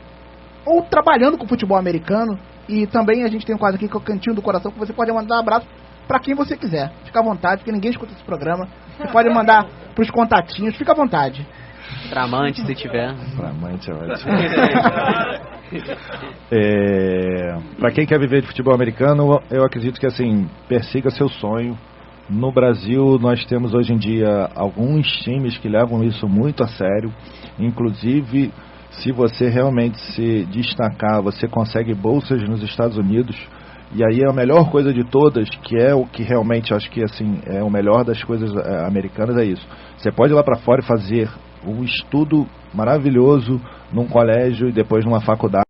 ou trabalhando com futebol americano. E também a gente tem um quadro aqui que é o Cantinho do Coração, que você pode mandar um abraço para quem você quiser. Fica à vontade, porque ninguém escuta esse programa. Você pode mandar para os contatinhos, fica à vontade. Tramante, se tiver. Tramante é ótimo. Para quem quer viver de futebol americano, eu acredito que assim, persiga seu sonho. No Brasil, nós temos hoje em dia alguns times que levam isso muito a sério. Inclusive, se você realmente se destacar, você consegue bolsas nos Estados Unidos. E aí a melhor coisa de todas, que é o que realmente acho que assim é o melhor das coisas americanas, é isso. Você pode ir lá para fora e fazer um estudo maravilhoso num colégio e depois numa faculdade.